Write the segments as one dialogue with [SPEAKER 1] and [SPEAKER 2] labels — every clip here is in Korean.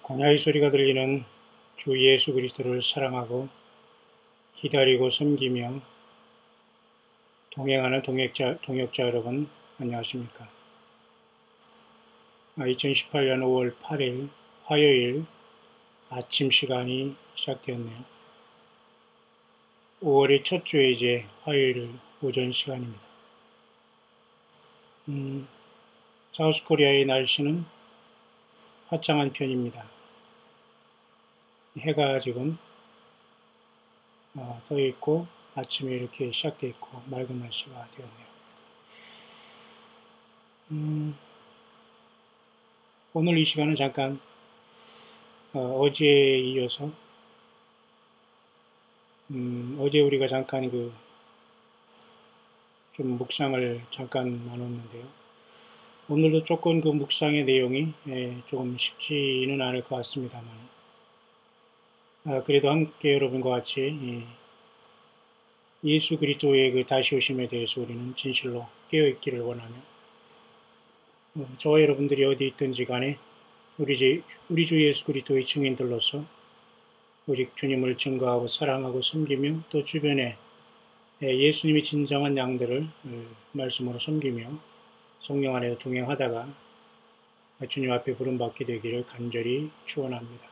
[SPEAKER 1] 공야의 소리가 들리는 주 예수 그리스도를 사랑하고 기다리고 섬기며 동행하는 동역자 여러분, 안녕하십니까? 2018년 5월 8일 화요일 아침 시간이 시작되었네요. 5월의 첫 주에 이제 화요일 오전 시간입니다. 사우스코리아의 날씨는 화창한 편입니다. 해가 지금 떠 있고 아침에 이렇게 시작되어 있고 맑은 날씨가 되었네요. 오늘 이 시간은 잠깐 어제에 이어서 어제 우리가 잠깐 좀 묵상을 잠깐 나눴는데요. 오늘도 조금 그 묵상의 내용이 조금 쉽지는 않을 것 같습니다만 그래도 함께 여러분과 같이 예수 그리스도의 그 다시 오심에 대해서 우리는 진실로 깨어있기를 원하며 저와 여러분들이 어디 있든지 간에 우리 주 예수 그리스도의 증인들로서 오직 주님을 증거하고 사랑하고 섬기며 또 주변에 예수님이 진정한 양들을 말씀으로 섬기며 성령 안에서 동행하다가 주님 앞에 부름받게 되기를 간절히 축원합니다.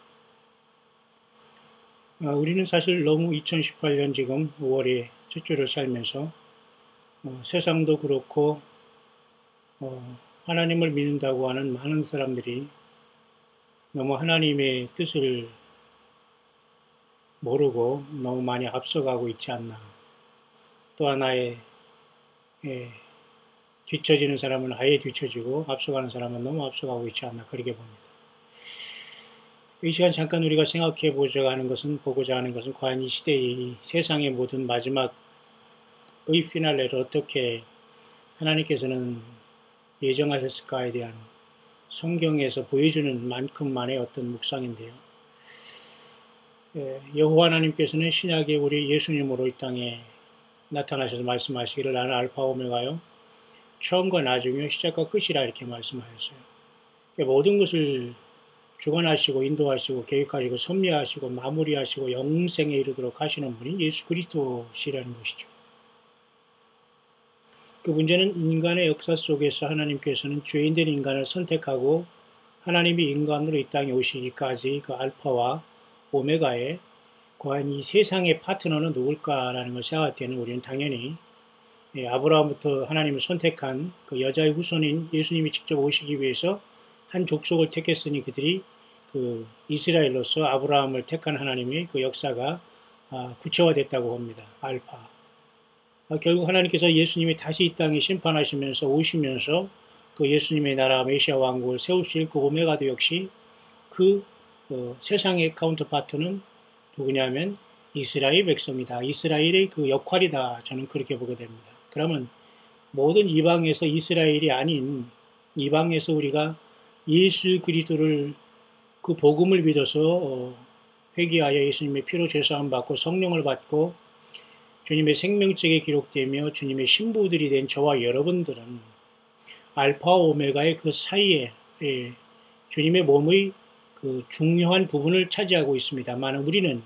[SPEAKER 1] 우리는 사실 너무 2018년 지금 5월의 첫 주를 살면서 세상도 그렇고 하나님을 믿는다고 하는 많은 사람들이 너무 하나님의 뜻을 모르고 너무 많이 앞서가고 있지 않나. 또 하나의 뒤처지는 사람은 아예 뒤처지고 앞서가는 사람은 너무 앞서가고 있지 않나 그렇게 봅니다. 이 시간 잠깐 우리가 생각해 보고자 하는 것은 과연 이 시대의 세상의 모든 마지막의 피날레를 어떻게 하나님께서는 예정하셨을까에 대한 성경에서 보여주는 만큼만의 어떤 묵상인데요. 여호와 하나님께서는 신약에 우리 예수님으로 이 땅에 나타나셔서 말씀하시기를 나는 알파 오메가요 처음과 나중이요 시작과 끝이라 이렇게 말씀하셨어요. 모든 것을 주관하시고 인도하시고 계획하시고 섭리하시고 마무리하시고 영생에 이르도록 하시는 분이 예수 그리스도시라는 것이죠. 그 문제는 인간의 역사 속에서 하나님께서는 죄인된 인간을 선택하고 하나님이 인간으로 이 땅에 오시기까지 그 알파와 오메가에 과연 이 세상의 파트너는 누굴까라는 걸 생각할 때는 우리는 당연히 아브라함부터 하나님을 선택한 그 여자의 후손인 예수님이 직접 오시기 위해서 한 족속을 택했으니 그들이 그 이스라엘로서 아브라함을 택한 하나님의 그 역사가 구체화됐다고 봅니다. 알파. 결국 하나님께서 예수님이 다시 이 땅에 심판하시면서 오시면서 그 예수님의 나라 메시아 왕국을 세우실 그 오메가도 역시 그 세상의 카운터파트는 누구냐면 이스라엘 백성이다. 이스라엘의 그 역할이다. 저는 그렇게 보게 됩니다. 그러면 모든 이방에서 이스라엘이 아닌 이방에서 우리가 예수 그리스도를 그 복음을 믿어서 회개하여 예수님의 피로 죄사함 받고 성령을 받고 주님의 생명책에 기록되며 주님의 신부들이 된 저와 여러분들은 알파와 오메가의 그 사이에 주님의 몸의 그 중요한 부분을 차지하고 있습니다만 우리는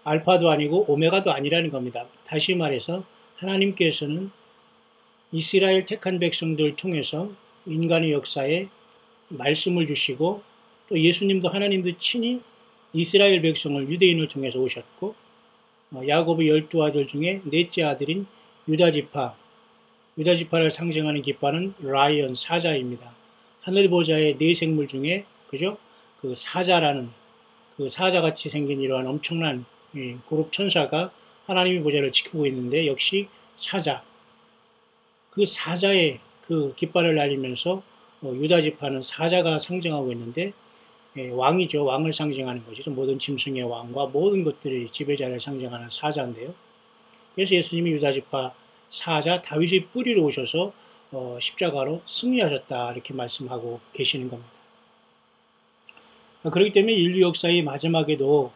[SPEAKER 1] 알파도 아니고 오메가도 아니라는 겁니다. 다시 말해서 하나님께서는 이스라엘 택한 백성들을 통해서 인간의 역사에 말씀을 주시고 또 예수님도 하나님도 친히 이스라엘 백성을 유대인을 통해서 오셨고 야곱의 12아들 중에 넷째 아들인 유다지파를 상징하는 깃발은 라이언 사자입니다. 하늘보좌의 네 생물 중에 그죠? 그 사자라는 그 사자같이 생긴 이러한 엄청난 그룹 천사가 하나님의 보좌를 지키고 있는데 역시 사자 그 사자의 그 깃발을 날리면서 유다지파는 사자가 상징하고 있는데 왕이죠. 왕을 상징하는 것이죠. 모든 짐승의 왕과 모든 것들의 지배자를 상징하는 사자인데요. 그래서 예수님이 유다지파 사자 다윗의 뿌리로 오셔서 십자가로 승리하셨다 이렇게 말씀하고 계시는 겁니다. 그렇기 때문에 인류 역사의 마지막에도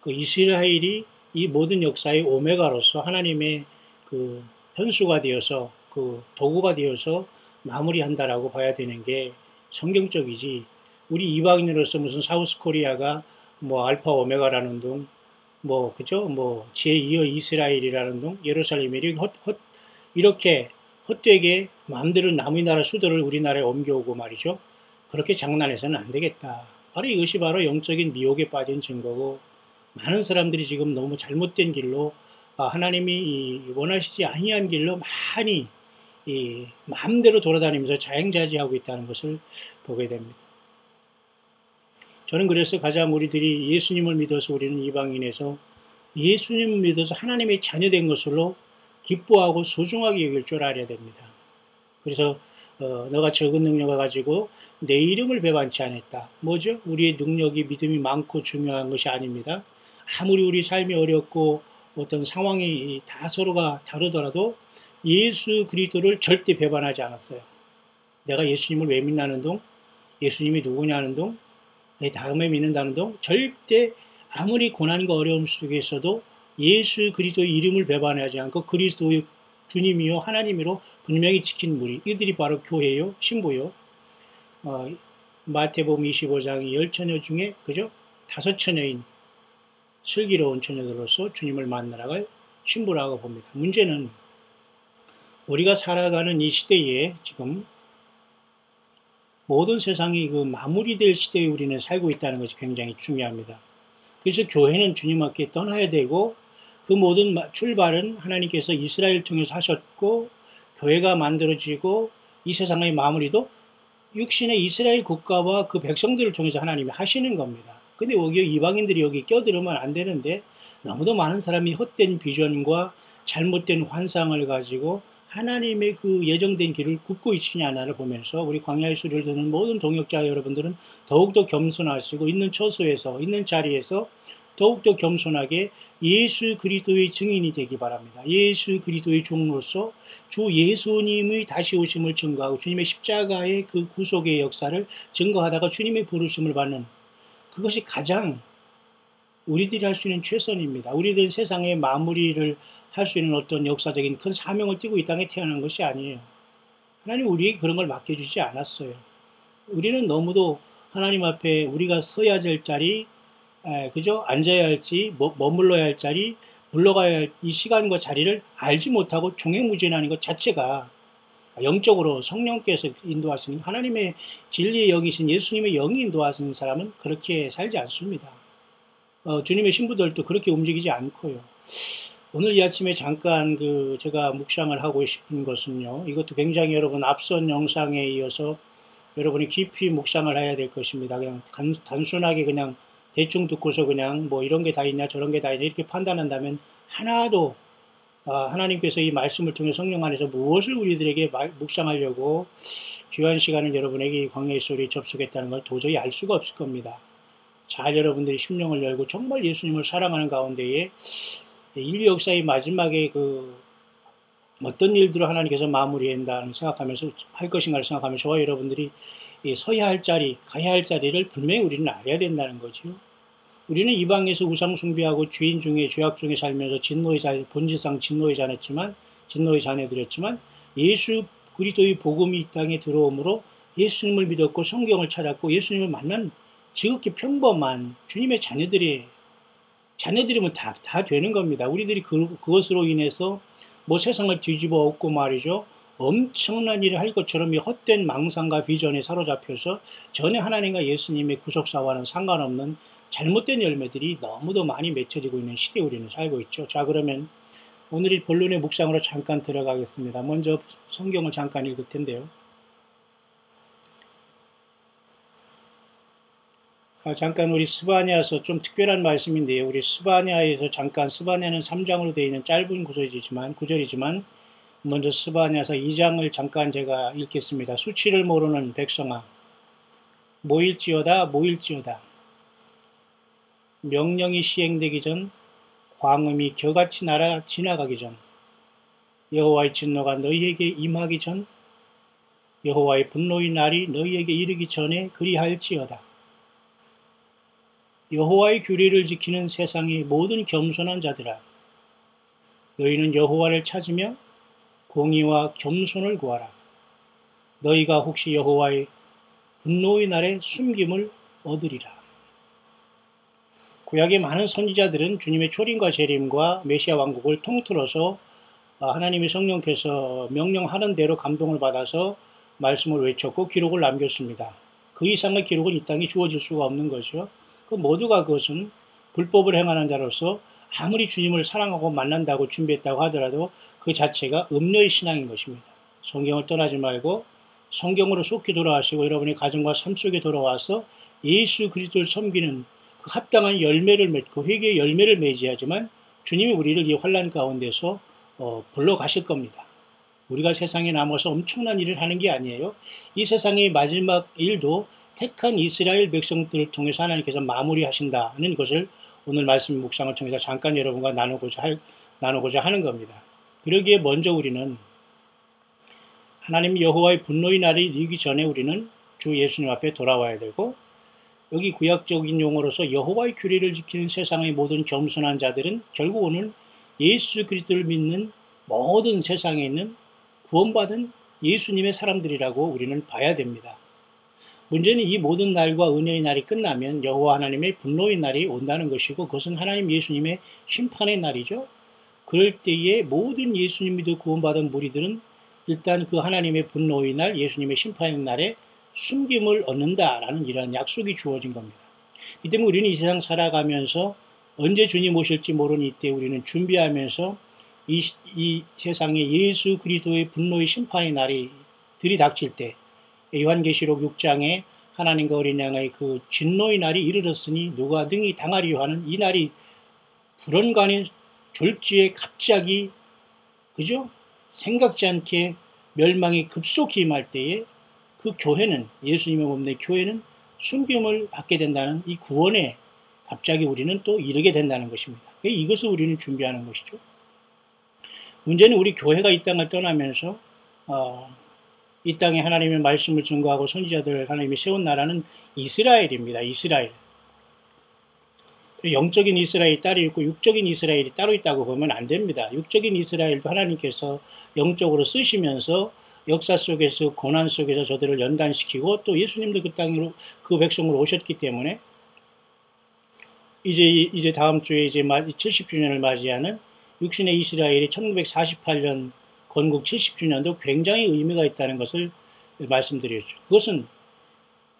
[SPEAKER 1] 그 이스라엘이 이 모든 역사의 오메가로서 하나님의 그 현수가 되어서 그 도구가 되어서 마무리한다라고 봐야 되는 게 성경적이지 우리 이방인으로서 무슨 사우스 코리아가 뭐 알파 오메가라는 둥, 뭐 그죠? 뭐 제2의 이스라엘이라는 둥, 예루살렘이 이렇게 헛되게 마음대로 남의 나라 수도를 우리나라에 옮겨오고 말이죠. 그렇게 장난해서는 안 되겠다. 바로 이것이 바로 영적인 미혹에 빠진 증거고, 많은 사람들이 지금 너무 잘못된 길로, 하나님이 원하시지 아니한 길로 많이 마음대로 돌아다니면서 자행자지하고 있다는 것을 보게 됩니다. 저는 그래서 가장 우리들이 예수님을 믿어서 우리는 이방인에서 예수님을 믿어서 하나님의 자녀된 것으로 기뻐하고 소중하게 여길 줄 알아야 됩니다. 그래서 너가 적은 능력을 가지고 내 이름을 배반치 않았다. 뭐죠? 우리의 능력이 믿음이 많고 중요한 것이 아닙니다. 아무리 우리 삶이 어렵고 어떤 상황이 다 서로가 다르더라도 예수 그리스도를 절대 배반하지 않았어요. 내가 예수님을 왜 믿나는 동, 예수님이 누구냐는 동, 내 다음에 믿는다는 동, 절대 아무리 고난과 어려움 속에서도 예수 그리스도의 이름을 배반하지 않고 그리스도의 주님이요 하나님이로 분명히 지킨 무리, 이들이 바로 교회요, 신부요. 마태복음 25장 10처녀 중에 그죠? 5처녀인 슬기로운 처녀들로서 주님을 만나라갈 신부라고 봅니다. 문제는 우리가 살아가는 이 시대에 지금 모든 세상이 그 마무리될 시대에 우리는 살고 있다는 것이 굉장히 중요합니다. 그래서 교회는 주님 앞에 떠나야 되고, 그 모든 출발은 하나님께서 이스라엘 통해서 하셨고, 교회가 만들어지고, 이 세상의 마무리도 육신의 이스라엘 국가와 그 백성들을 통해서 하나님이 하시는 겁니다. 근데 여기 이방인들이 여기 껴들으면 안 되는데, 너무도 많은 사람이 헛된 비전과 잘못된 환상을 가지고 하나님의 그 예정된 길을 굽고 있느냐를 보면서 우리 광야의 소리를 듣는 모든 동역자 여러분들은 더욱더 겸손하시고 있는 처소에서 있는 자리에서 더욱더 겸손하게 예수 그리스도의 증인이 되기 바랍니다. 예수 그리스도의 종으로서 주 예수님의 다시 오심을 증거하고 주님의 십자가의 그 구속의 역사를 증거하다가 주님의 부르심을 받는, 그것이 가장 우리들이 할 수 있는 최선입니다. 우리들은 세상의 마무리를 할 수 있는 어떤 역사적인 큰 사명을 띠고 이 땅에 태어난 것이 아니에요. 하나님 우리에게 그런 걸 맡겨주지 않았어요. 우리는 너무도 하나님 앞에 우리가 서야 될 자리, 그죠? 앉아야 할지, 머물러야 할 자리, 물러가야 할 이 시간과 자리를 알지 못하고 종횡무진하는 것 자체가 영적으로 성령께서 인도하시는 하나님의 진리에 여기신 예수님의 영이 인도하시는 사람은 그렇게 살지 않습니다. 주님의 신부들도 그렇게 움직이지 않고요. 오늘 이 아침에 잠깐 제가 묵상을 하고 싶은 것은요, 이것도 굉장히 여러분 앞선 영상에 이어서 여러분이 깊이 묵상을 해야 될 것입니다. 그냥 단순하게 그냥 대충 듣고서 그냥 뭐 이런 게 다 있냐 저런 게 다 있냐 이렇게 판단한다면 하나도 하나님께서 이 말씀을 통해 성령 안에서 무엇을 우리들에게 묵상하려고 귀한 시간을 여러분에게 광야의 소리에 접속했다는 걸 도저히 알 수가 없을 겁니다. 잘 여러분들이 심령을 열고 정말 예수님을 사랑하는 가운데에 인류 역사의 마지막에 어떤 일들을 하나님께서 마무리한다는 생각하면서 할 것인가를 생각하면서 저와 여러분들이 서야 할 자리, 가야 할 자리를 분명히 우리는 알아야 된다는 거죠. 우리는 이방에서 우상 숭배하고 죄인 중에 죄악 중에 살면서 본질상 진노의 자녀들이었지만 예수 그리스도의 복음이 이 땅에 들어오므로 예수님을 믿었고 성경을 찾았고 예수님을 만난 지극히 평범한 주님의 자녀들이면 다 되는 겁니다. 우리들이 그것으로 인해서 뭐 세상을 뒤집어 엎고 말이죠. 엄청난 일을 할 것처럼 이 헛된 망상과 비전에 사로잡혀서 전에 하나님과 예수님의 구속사와는 상관없는 잘못된 열매들이 너무도 많이 맺혀지고 있는 시대에 우리는 살고 있죠. 자, 그러면 오늘의 본론의 묵상으로 잠깐 들어가겠습니다. 먼저 성경을 잠깐 읽을 텐데요. 잠깐 우리 스바냐서 좀 특별한 말씀인데요. 우리 스바냐에서 잠깐 스바냐는 3장으로 되어 있는 짧은 구절이지만 먼저 스바냐서 2장을 잠깐 제가 읽겠습니다. 수치를 모르는 백성아 모일지어다 명령이 시행되기 전 광음이 겨같이 날아 지나가기 전 여호와의 진노가 너희에게 임하기 전 여호와의 분노의 날이 너희에게 이르기 전에 그리할지어다. 여호와의 규례를 지키는 세상의 모든 겸손한 자들아 너희는 여호와를 찾으며 공의와 겸손을 구하라. 너희가 혹시 여호와의 분노의 날에 숨김을 얻으리라. 구약의 많은 선지자들은 주님의 초림과 재림과 메시아 왕국을 통틀어서 하나님의 성령께서 명령하는 대로 감동을 받아서 말씀을 외쳤고 기록을 남겼습니다. 그 이상의 기록은 이 땅에 주어질 수가 없는 거죠. 그 모두가 그것은 불법을 행하는 자로서 아무리 주님을 사랑하고 만난다고 준비했다고 하더라도 그 자체가 음료의 신앙인 것입니다. 성경을 떠나지 말고 성경으로 속히 돌아가시고 여러분의 가정과 삶 속에 돌아와서 예수 그리스도를 섬기는 그 합당한 열매를 맺고 회개의 열매를 맺어야지만 주님이 우리를 이 환난 가운데서 불러가실 겁니다. 우리가 세상에 남아서 엄청난 일을 하는 게 아니에요. 이 세상의 마지막 일도 택한 이스라엘 백성들을 통해서 하나님께서 마무리하신다는 것을 오늘 말씀 묵상을 통해서 잠깐 여러분과 나누고자 하는 겁니다. 그러기에 먼저 우리는 하나님 여호와의 분노의 날이 이기 전에 우리는 주 예수님 앞에 돌아와야 되고, 여기 구약적인 용어로서 여호와의 규례를 지키는 세상의 모든 겸손한 자들은 결국은 예수 그리스도를 믿는 모든 세상에 있는 구원받은 예수님의 사람들이라고 우리는 봐야 됩니다. 문제는 이 모든 날과 은혜의 날이 끝나면 여호와 하나님의 분노의 날이 온다는 것이고, 그것은 하나님 예수님의 심판의 날이죠. 그럴 때에 모든 예수님 믿어 구원받은 무리들은 일단 그 하나님의 분노의 날, 예수님의 심판의 날에 숨김을 얻는다라는 이러한 약속이 주어진 겁니다. 이 때문에 우리는 이 세상 살아가면서 언제 주님 오실지 모르는 이때 우리는 준비하면서 이 세상에 예수 그리스도의 분노의 심판의 날이 들이닥칠 때, 요한계시록 6장에 하나님과 어린 양의 그 진노의 날이 이르렀으니 누가 능히 당하리요 하는 이 날이 불언간의 졸지에 갑자기, 그죠? 생각지 않게 멸망이 급속히 임할 때에 그 교회는, 예수님의 몸 내 교회는 숨김을 받게 된다는 이 구원에 갑자기 우리는 또 이르게 된다는 것입니다. 이것을 우리는 준비하는 것이죠. 문제는 우리 교회가 이 땅을 떠나면서 이 땅에 하나님의 말씀을 증거하고 선지자들을 하나님이 세운 나라는 이스라엘입니다. 이스라엘. 영적인 이스라엘이 따로 있고 육적인 이스라엘이 따로 있다고 보면 안 됩니다. 육적인 이스라엘도 하나님께서 영적으로 쓰시면서 역사 속에서 고난 속에서 저들을 연단시키고 또 예수님도 그 땅으로 그 백성으로 오셨기 때문에 이제 다음 주에 이제 70주년을 맞이하는 육신의 이스라엘이 1948년 건국 70주년도 굉장히 의미가 있다는 것을 말씀드렸죠. 그것은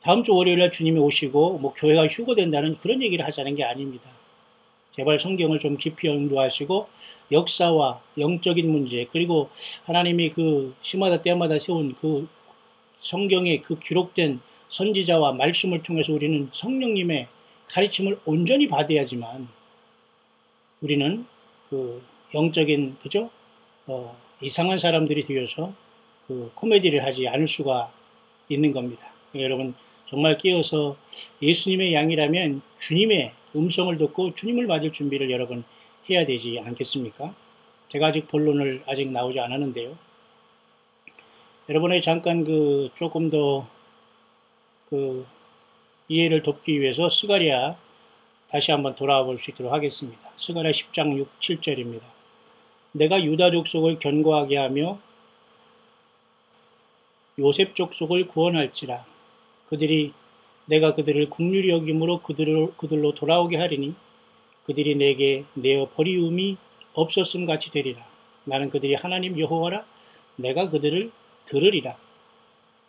[SPEAKER 1] 다음 주 월요일날 주님이 오시고 뭐 교회가 휴거된다는 그런 얘기를 하자는 게 아닙니다. 제발 성경을 좀 깊이 연구하시고 역사와 영적인 문제, 그리고 하나님이 그 시마다 때마다 세운 그 성경에 그 기록된 선지자와 말씀을 통해서 우리는 성령님의 가르침을 온전히 받아야지만 우리는 그 영적인, 그죠? 이상한 사람들이 되어서 그 코미디를 하지 않을 수가 있는 겁니다. 여러분 정말 깨어서 예수님의 양이라면 주님의 음성을 듣고 주님을 맞을 준비를 여러분 해야 되지 않겠습니까? 제가 아직 본론을 아직 나오지 않았는데요. 여러분의 잠깐 조금 더 이해를 돕기 위해서 스가랴 다시 한번 돌아와 볼 수 있도록 하겠습니다. 스가랴 10장 6, 7절입니다. 내가 유다 족속을 견고하게 하며 요셉 족속을 구원할지라. 내가 그들을 긍휼히 여김으로 그들로 돌아오게 하리니 그들이 내게 내어 버리움이 없었음 같이 되리라. 나는 그들이 하나님 여호와라. 내가 그들을 들으리라.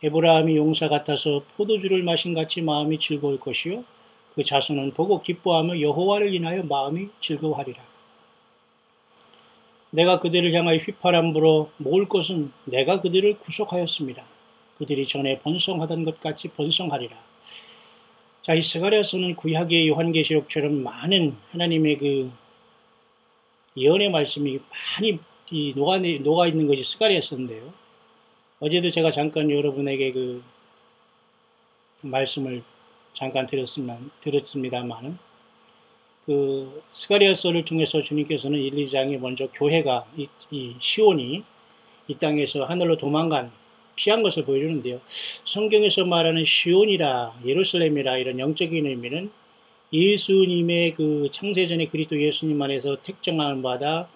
[SPEAKER 1] 에브라함이 용사 같아서 포도주를 마신 같이 마음이 즐거울 것이요 그 자손은 보고 기뻐하며 여호와를 인하여 마음이 즐거워하리라. 내가 그들을 향하여 휘파람 불어 모을 것은 내가 그들을 구속하였습니다. 그들이 전에 번성하던 것 같이 번성하리라. 자, 이 스가랴서는 구약의 요한계시록처럼 많은 하나님의 그 예언의 말씀이 많이 녹아 있는 것이 스가랴서인데요. 어제도 제가 잠깐 여러분에게 그 말씀을 잠깐 들었습니다만은 그 스가랴서를 통해서 주님께서는 1, 2장에 먼저 교회가 이 시온이 이 땅에서 하늘로 피한 것을 보여주는데요. 성경에서 말하는 시온이라 예루살렘이라 이런 영적인 의미는 예수님의 그 창세전에 그리스도 예수님 안에서 택정함을 받아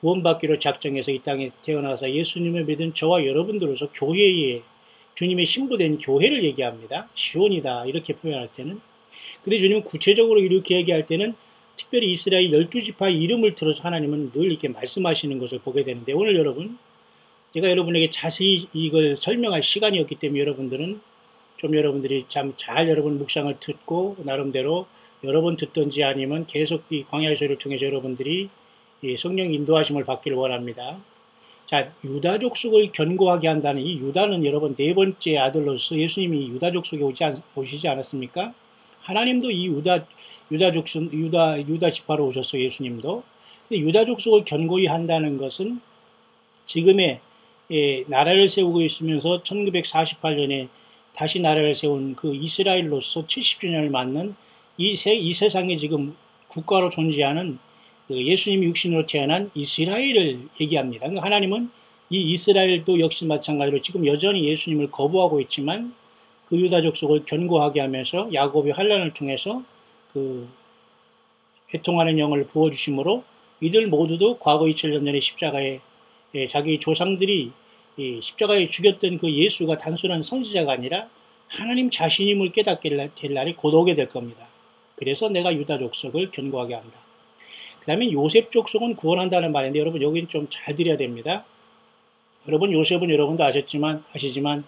[SPEAKER 1] 구원받기로 작정해서 이 땅에 태어나서 예수님을 믿은 저와 여러분들로서 교회의 주님의 신부된 교회를 얘기합니다. 시온이다 이렇게 표현할 때는. 근데 주님은 구체적으로 이렇게 얘기할 때는 특별히 이스라엘 12지파의 이름을 들어서 하나님은 늘 이렇게 말씀하시는 것을 보게 되는데, 오늘 여러분 제가 여러분에게 자세히 이걸 설명할 시간이 없기 때문에 여러분들은 좀 여러분들이 참 잘 여러분 묵상을 듣고 나름대로 여러 번 듣든지 아니면 계속 이 광야의 소리를 통해서 여러분들이 성령 인도하심을 받기를 원합니다. 자, 유다 족속을 견고하게 한다는 이 유다는 여러분 네 번째 아들로서 예수님이 유다 족속에 오시지 않았습니까? 하나님도 이 유다 지파로 오셨어요. 예수님도. 근데 유다 족속을 견고히 한다는 것은 지금의 나라를 세우고 있으면서 1948년에 다시 나라를 세운 그 이스라엘로서 70주년을 맞는 이 세상에 지금 국가로 존재하는 그 예수님이 육신으로 태어난 이스라엘을 얘기합니다. 그러니까 하나님은 이 이스라엘도 역시 마찬가지로 지금 여전히 예수님을 거부하고 있지만 그 유다 족속을 견고하게 하면서 야곱의 환난을 통해서 그 애통하는 영을 부어주심으로 이들 모두도 과거 2000년 전에 십자가에 자기 조상들이 십자가에 죽였던 그 예수가 단순한 선지자가 아니라 하나님 자신임을 깨닫게 될 날이 곧 오게 될 겁니다. 그래서 내가 유다 족속을 견고하게 한다. 그 다음에 요셉 족속은 구원한다는 말인데 여러분 여기는 좀 잘 들어야 됩니다. 여러분 요셉은 여러분도 아시지만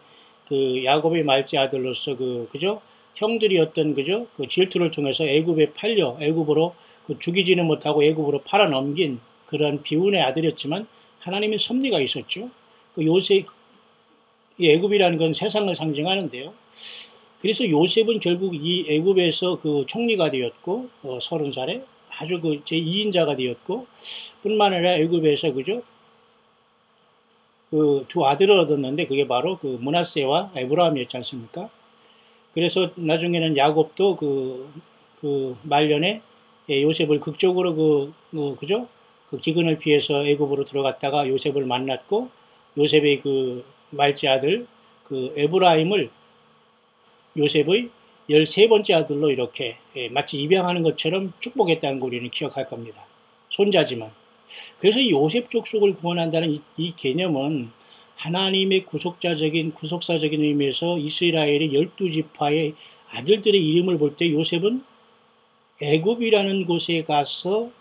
[SPEAKER 1] 그 야곱의 말째 아들로서 그죠? 형들이었던 그죠? 그 질투를 통해서 애굽에 팔려 애굽으로 죽이지는 못하고 애굽으로 팔아 넘긴 그런 비운의 아들이었지만 하나님의 섭리가 있었죠. 그 요셉 애굽이라는 건 세상을 상징하는데요. 그래서 요셉은 결국 이 애굽에서 그 총리가 되었고 30살에 아주 그 제2인자가 되었고 뿐만 아니라 애굽에서 그죠? 그 두 아들을 얻었는데 그게 바로 그 므낫세와 에브라임이었지 않습니까? 그래서 나중에는 야곱도 그 말년에 요셉을 극적으로 그죠? 그 기근을 피해서 애굽으로 들어갔다가 요셉을 만났고 요셉의 그 말째 아들 그 에브라임을 요셉의 13번째 아들로 이렇게 마치 입양하는 것처럼 축복했다는 거 우리는 기억할 겁니다. 손자지만. 그래서 이 요셉 족속을 구원한다는 이 개념은 하나님의 구속사적인 의미에서 이스라엘의 12지파의 아들들의 이름을 볼 때 요셉은 애굽이라는 곳에 가서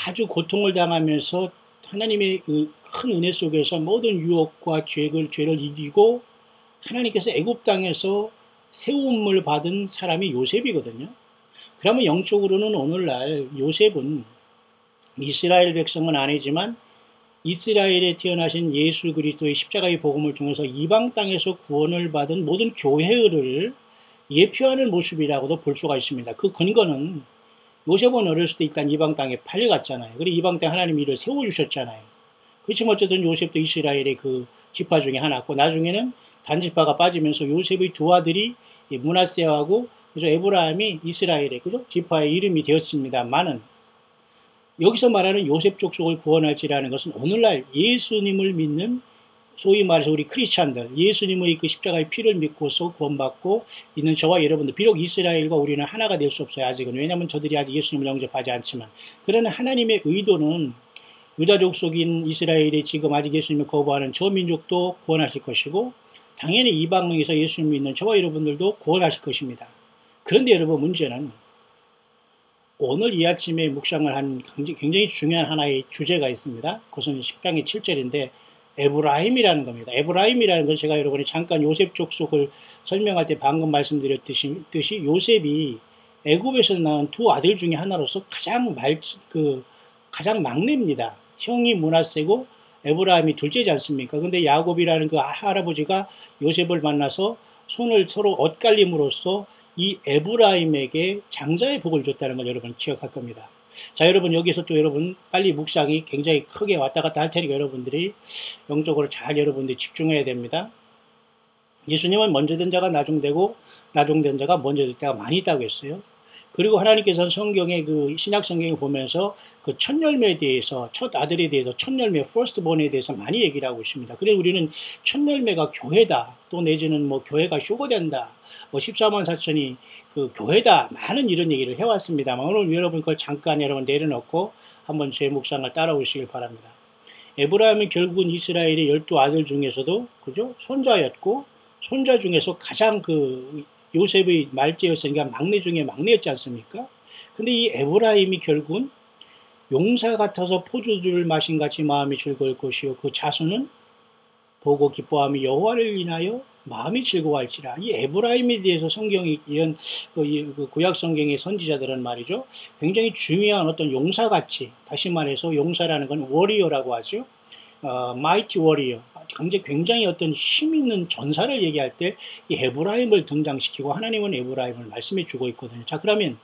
[SPEAKER 1] 아주 고통을 당하면서 하나님의 그 큰 은혜 속에서 모든 유혹과 죄를 이기고 하나님께서 애굽 땅에서 세움을 받은 사람이 요셉이거든요. 그러면 영적으로는 오늘날 요셉은 이스라엘 백성은 아니지만 이스라엘에 태어나신 예수 그리스도의 십자가의 복음을 통해서 이방 땅에서 구원을 받은 모든 교회를 예표하는 모습이라고도 볼 수가 있습니다. 그 근거는 요셉은 어렸을 때 일단 이방 땅에 팔려갔잖아요. 그리고 이방 땅에 하나님이 이를 세워주셨잖아요. 그렇지만 어쨌든 요셉도 이스라엘의 그 지파 중에 하나고 나중에는 단지파가 빠지면서 요셉의 두 아들이 므낫세하고 그죠? 에브라임이 이스라엘의 그죠? 지파의 이름이 되었습니다만은 여기서 말하는 요셉 족속을 구원할지라는 것은 오늘날 예수님을 믿는 소위 말해서 우리 크리스찬들 예수님의 그 십자가의 피를 믿고서 구원받고 있는 저와 여러분들 비록 이스라엘과 우리는 하나가 될 수 없어요. 아직은. 왜냐하면 저들이 아직 예수님을 영접하지 않지만 그러나 하나님의 의도는 유다 족속인 이스라엘이 지금 아직 예수님을 거부하는 저 민족도 구원하실 것이고 당연히 이방에서 예수님을 믿는 저와 여러분들도 구원하실 것입니다. 그런데 여러분 문제는 오늘 이 아침에 묵상을 한 굉장히 중요한 하나의 주제가 있습니다. 그것은 10장의 7절인데 에브라임이라는 겁니다. 에브라임이라는 건 제가 여러분이 잠깐 요셉 족속을 설명할 때 방금 말씀드렸듯이 요셉이 애굽에서 낳은 두 아들 중에 하나로서 가장 막내입니다. 형이 므낫세고 에브라임이 둘째지 않습니까? 근데 야곱이라는 그 할아버지가 요셉을 만나서 손을 서로 엇갈림으로써 이 에브라임에게 장자의 복을 줬다는 걸 여러분 기억할 겁니다. 자, 여러분 여기서 또 여러분 빨리 묵상이 굉장히 크게 왔다 갔다 할 테니까 여러분들이 영적으로 잘 여러분들이 집중해야 됩니다. 예수님은 먼저 된 자가 나중되고 나중된 자가 먼저 될 때가 많이 있다고 했어요. 그리고 하나님께서는 성경의 그 신약 성경을 보면서 그 첫 열매에 대해서 첫 아들에 대해서 첫 열매 firstborn에 대해서 많이 얘기를 하고 있습니다. 그래서 우리는 첫 열매가 교회다 또 내지는 뭐 교회가 휴거된다 뭐 14만 4천이 그 교회다 많은 이런 얘기를 해왔습니다만 오늘 여러분 그걸 잠깐 여러분 내려놓고 한번 제 묵상을 따라오시길 바랍니다. 에브라임은 결국은 이스라엘의 12아들 중에서도 그죠? 손자였고 손자 중에서 가장 그 요셉의 말째였으니까 막내 중에 막내였지 않습니까? 근데 이 에브라임이 결국은 용사 같아서 포도주를 마신 같이 마음이 즐거울 것이요 그 자손은 보고 기뻐하며 여호와를 인하여 마음이 즐거워할지라. 이 에브라임에 대해서 성경이 예언 그 구약 성경의 선지자들은 말이죠. 굉장히 중요한 어떤 용사같이, 다시 말해서 용사라는 건 워리어라고 하죠. 마이티 워리어. 굉장히 어떤 힘 있는 전사를 얘기할 때 이 에브라임을 등장시키고 하나님은 에브라임을 말씀해 주고 있거든요. 자, 그러면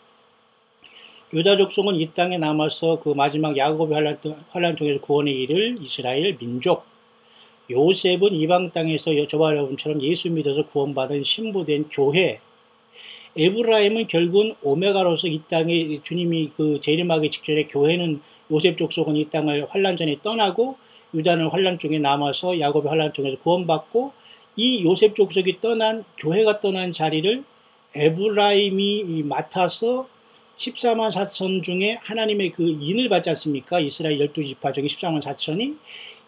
[SPEAKER 1] 유다 족속은 이 땅에 남아서 그 마지막 야곱의 환란 통해서 구원의 일을 이스라엘 민족, 요셉은 이방 땅에서 저와 여러분처럼 예수 믿어서 구원받은 신부된 교회, 에브라임은 결국은 오메가로서 이 땅에 주님이 그 재림하기 직전에 교회는 요셉 족속은 이 땅을 환란 전에 떠나고 유다는 환란 중에 남아서 야곱의 환란 통해서 구원받고 이 요셉 족속이 떠난 교회가 떠난 자리를 에브라임이 맡아서 14만 4천 중에 하나님의 그 인을 받지 않습니까? 이스라엘 12지파 중에 14만 4천이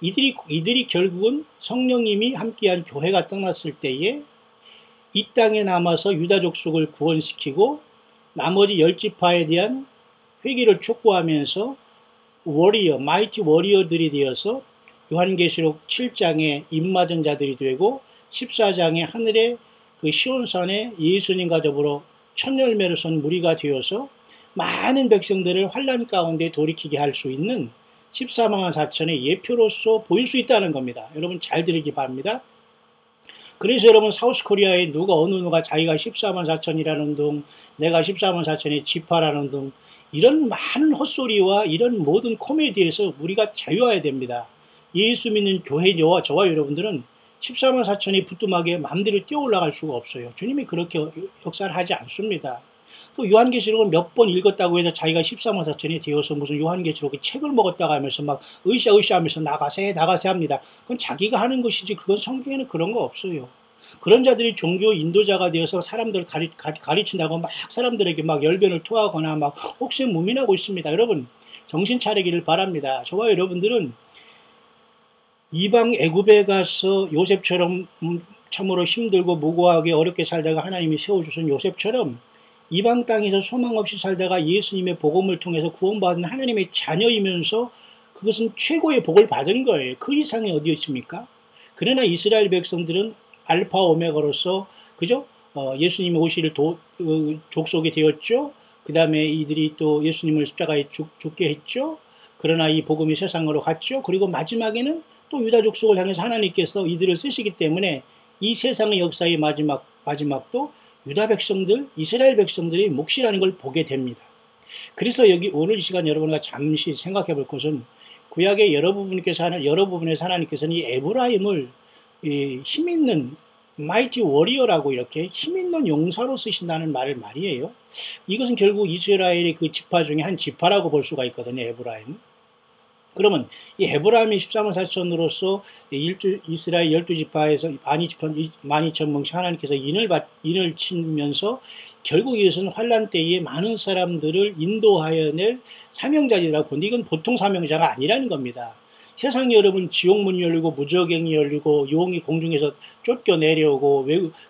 [SPEAKER 1] 이들이 결국은 성령님이 함께한 교회가 떠났을 때에 이 땅에 남아서 유다 족속을 구원시키고 나머지 10지파에 대한 회개를 촉구하면서 워리어, 마이티 워리어들이 되어서 요한계시록 7장에 입맞은 자들이 되고 14장에 하늘의 그 시온산에 예수님과 더불어 첫 열매를 선 무리가 되어서 많은 백성들을 환란 가운데 돌이키게 할 수 있는 14만 4천의 예표로서 보일 수 있다는 겁니다. 여러분 잘 들으기 바랍니다. 그래서 여러분 사우스코리아에 어느 누가 자기가 14만 4천이라는 등 내가 14만 4천의 지파라는 등 이런 많은 헛소리와 이런 모든 코미디에서 우리가 자유해야 됩니다. 예수 믿는 교회와 저와 여러분들은 14만 4천이 부뚜막에 마음대로 뛰어올라갈 수가 없어요. 주님이 그렇게 역사를 하지 않습니다. 또 요한계시록을 몇 번 읽었다고 해서 자기가 14만 4천이 되어서 무슨 요한계시록의 책을 먹었다고 하면서 막 으쌰으쌰 하면서 나가세 합니다. 그건 자기가 하는 것이지 그건 성경에는 그런 거 없어요. 그런 자들이 종교 인도자가 되어서 사람들 가르친다고 막 사람들에게 막 열변을 토하거나 막 혹시 무민하고 있습니다. 여러분 정신 차리기를 바랍니다. 저와 여러분들은 이방 애굽에 가서 요셉처럼 참으로 힘들고 무고하게 어렵게 살다가 하나님이 세워주신 요셉처럼 이방 땅에서 소망 없이 살다가 예수님의 복음을 통해서 구원받은 하나님의 자녀이면서 그것은 최고의 복을 받은 거예요. 그 이상이 어디 있습니까? 그러나 이스라엘 백성들은 알파 오메가로서 그죠? 예수님이 오실 족속이 되었죠. 그 다음에 이들이 또 예수님을 십자가에 죽게 했죠. 그러나 이 복음이 세상으로 갔죠. 그리고 마지막에는 또 유다 족속을 향해서 하나님께서 이들을 쓰시기 때문에 이 세상의 역사의 마지막도 유다 백성들, 이스라엘 백성들의 몫이라는 걸 보게 됩니다. 그래서 여기 오늘 이 시간 여러분과 잠시 생각해 볼 것은 구약의 여러 부분에서 하나님께서는 이 에브라임을 힘있는 마이티 워리어라고 이렇게 힘있는 용사로 쓰신다는 말이에요. 이것은 결국 이스라엘의 그 지파 중에 한 지파라고 볼 수가 있거든요. 에브라임. 그러면 이 에브라임이 14만 4천으로서 이스라엘 12지파에서 12,000명씩 하나님께서 인을 치면서 결국 이것은 환란 때에 많은 사람들을 인도하여 낼 사명자이라고 보는데 이건 보통 사명자가 아니라는 겁니다. 세상에 여러분 지옥문 열리고 무저갱이 열리고 용이 공중에서 쫓겨내려오고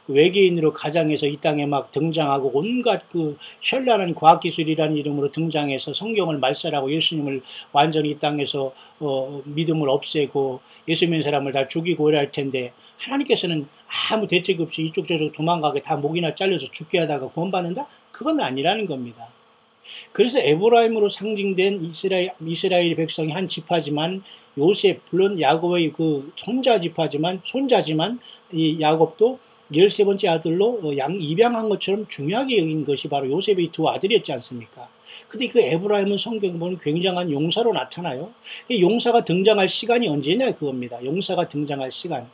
[SPEAKER 1] 외계인으로 가장해서 이 땅에 막 등장하고 온갖 그 현란한 과학기술이라는 이름으로 등장해서 성경을 말살하고 예수님을 완전히 이 땅에서 믿음을 없애고 예수 믿는 사람을 다 죽이고 이럴 텐데 하나님께서는 아무 대책 없이 이쪽 저쪽 도망가게 다 목이나 잘려서 죽게 하다가 구원받는다? 그건 아니라는 겁니다. 그래서 에브라임으로 상징된 이스라엘 백성이 한 지파지만 요셉, 물론 야곱의 그 손자지만 이 야곱도 13번째 아들로 입양한 것처럼 중요하게 여긴 것이 바로 요셉의 두 아들이었지 않습니까? 근데 그 에브라임은 성경 보면 굉장한 용사로 나타나요. 용사가 등장할 시간이 언제냐 그겁니다. 용사가 등장할 시간.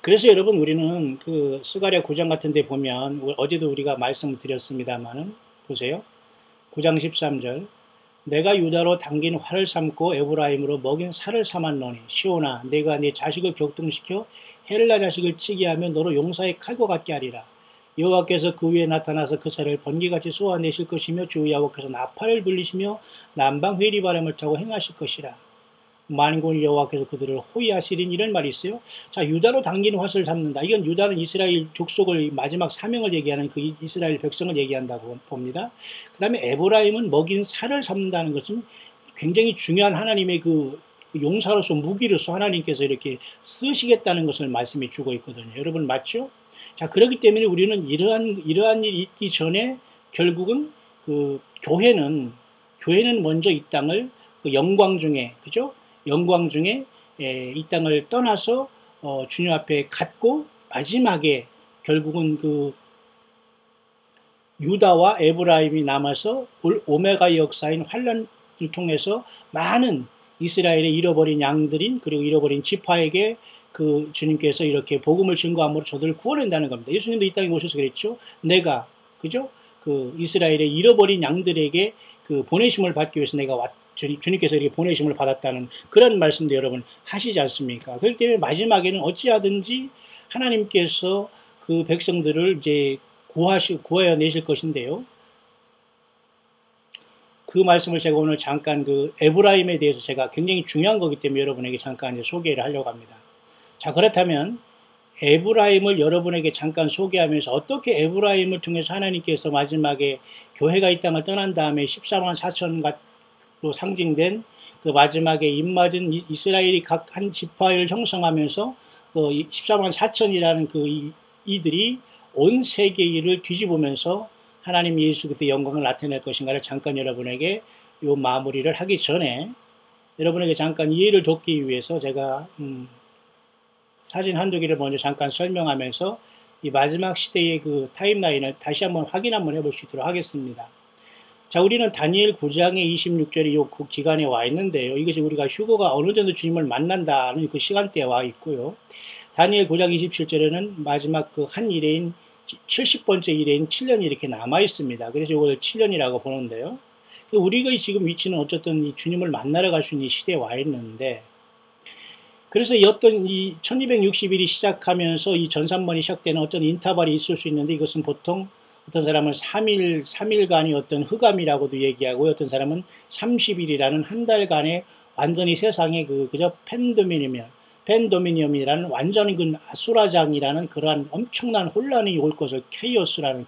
[SPEAKER 1] 그래서 여러분 우리는 그 스가랴 9장 같은 데 보면 어제도 우리가 말씀드렸습니다만은 보세요. 9장 13절 내가 유다로 당긴 활을 삼고 에브라임으로 먹인 살을 삼았노니 시온아 내가 네 자식을 격동시켜 헬라 자식을 치게 하며 너로 용사의 칼과 같게 하리라. 여호와께서 그 위에 나타나서 그 살을 번개같이 쏘아내실 것이며 주 여호와께서 나팔을 불리시며 남방 회리바람을 타고 행하실 것이라. 만군의 여호와께서 그들을 호위하시리니 이런 말이 있어요. 자, 유다로 당긴 화살을 잡는다. 이건 유다는 이스라엘 족속을 마지막 사명을 얘기하는 그 이스라엘 백성을 얘기한다고 봅니다. 그 다음에 에브라임은 먹인 살을 잡는다는 것은 굉장히 중요한 하나님의 그 용사로서 무기로서 하나님께서 이렇게 쓰시겠다는 것을 말씀해 주고 있거든요. 여러분 맞죠? 자, 그렇기 때문에 우리는 이러한 일이 있기 전에 결국은 그 교회는 먼저 이 땅을 그 영광 중에, 그죠? 영광 중에 이 땅을 떠나서 주님 앞에 갔고, 마지막에 결국은 그 유다와 에브라임이 남아서 오메가의 역사인 환란을 통해서 많은 이스라엘의 잃어버린 양들인, 그리고 잃어버린 지파에게 그 주님께서 이렇게 복음을 증거함으로 저들을 구원한다는 겁니다. 예수님도 이 땅에 오셔서 그랬죠. 내가, 그죠? 그 이스라엘의 잃어버린 양들에게 그 보내심을 받기 위해서 내가 주님께서 이렇게 보내심을 받았다는 그런 말씀도 여러분 하시지 않습니까? 그렇기 때문에 마지막에는 어찌하든지 하나님께서 그 백성들을 이제 구하여 내실 것인데요. 그 말씀을 제가 오늘 잠깐 그 에브라임에 대해서 제가 굉장히 중요한 거기 때문에 여러분에게 잠깐 이제 소개를 하려고 합니다. 자, 그렇다면 에브라임을 여러분에게 잠깐 소개하면서 어떻게 에브라임을 통해서 하나님께서 마지막에 교회가 이 땅을 떠난 다음에 14만 4천으로 상징된 그 마지막에 입맞은 이스라엘이 각 한 지파를 형성하면서 그 14만 4천이라는 그 이들이 온 세계를 뒤집으면서 하나님 예수 그리스도의 영광을 나타낼 것인가를 잠깐 여러분에게 요 마무리를 하기 전에 여러분에게 잠깐 이해를 돕기 위해서 제가 사진 한두 개를 먼저 잠깐 설명하면서 이 마지막 시대의 그 타임라인을 다시 한번 확인 한번 해볼 수 있도록 하겠습니다. 자, 우리는 다니엘 9장의 26절이 요 그 기간에 와 있는데요. 이것이 우리가 휴거가 어느 정도 주님을 만난다는 그 시간대에 와 있고요. 다니엘 9장 27절에는 마지막 그 한 일레인 70번째 일레인 7년이 이렇게 남아 있습니다. 그래서 이걸 7년이라고 보는데요. 우리가 지금 위치는 어쨌든 이 주님을 만나러 갈 수 있는 시대에 와 있는데, 그래서 이 1260일이 시작하면서 이 전산번이 시작되는 어떤 인터벌이 있을 수 있는데, 이것은 보통 어떤 사람은 3일간의 어떤 흑암이라고도 얘기하고, 어떤 사람은 30일이라는 한 달간의 완전히 세상에 그저 펜도미니엄이라는 완전히 그 아수라장이라는 그러한 엄청난 혼란이 올 것을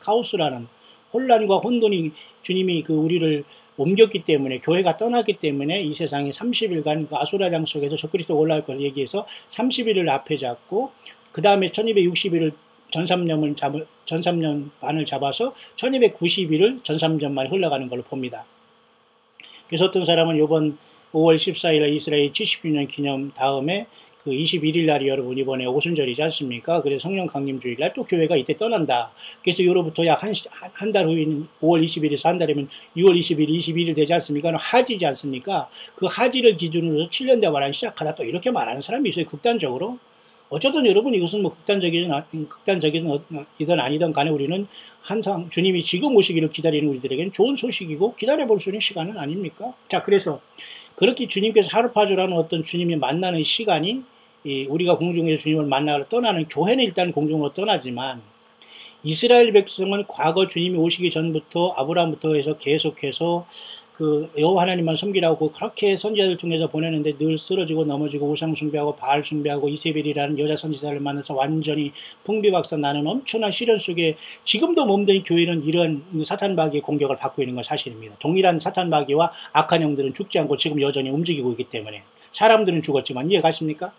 [SPEAKER 1] 카오스라는 혼란과 혼돈이 주님이 그 우리를 옮겼기 때문에, 교회가 떠났기 때문에 이 세상에 30일간 그 아수라장 속에서 적그리스도가 올라올 것을 얘기해서 30일을 앞에 잡고, 그 다음에 1260일을 전삼년 반을 잡아서 1290일을 전삼년 만에 흘러가는 걸로 봅니다. 그래서 어떤 사람은 이번 5월 14일 이스라엘 70주년 기념 다음에 그 21일 날이 여러분 이번에 오순절이지 않습니까? 그래서 성령 강림 주일날 또 교회가 이때 떠난다. 그래서 요로부터 약 한 달 후인 5월 20일에서 한 달이면 6월 20일, 21일 되지 않습니까? 하지지 않습니까? 그 하지를 기준으로 7년 대화를 시작하다 또 이렇게 말하는 사람이 있어요. 극단적으로. 어쨌든 여러분 이것은 뭐 극단적이든 아니든 간에 우리는 항상 주님이 지금 오시기를 기다리는 우리들에게는 좋은 소식이고 기다려볼 수 있는 시간은 아닙니까? 자, 그래서 그렇게 주님께서 하루파주라는 어떤 주님이 만나는 시간이 우리가 공중에서 주님을 만나러 떠나는, 교회는 일단 공중으로 떠나지만 이스라엘 백성은 과거 주님이 오시기 전부터 아브라함부터 해서 계속해서 그 여호와 하나님만 섬기라고 그렇게 선지자들 통해서 보내는데 늘 쓰러지고 넘어지고 우상 숭배하고 바알 숭배하고 이세벨이라는 여자 선지자를 만나서 완전히 풍비박산 나는 엄청난 시련 속에 지금도 몸된 교회는 이런 사탄 마귀의 공격을 받고 있는 건 사실입니다. 동일한 사탄 마귀와 악한 영들은 죽지 않고 지금 여전히 움직이고 있기 때문에 사람들은 죽었지만 이해가십니까?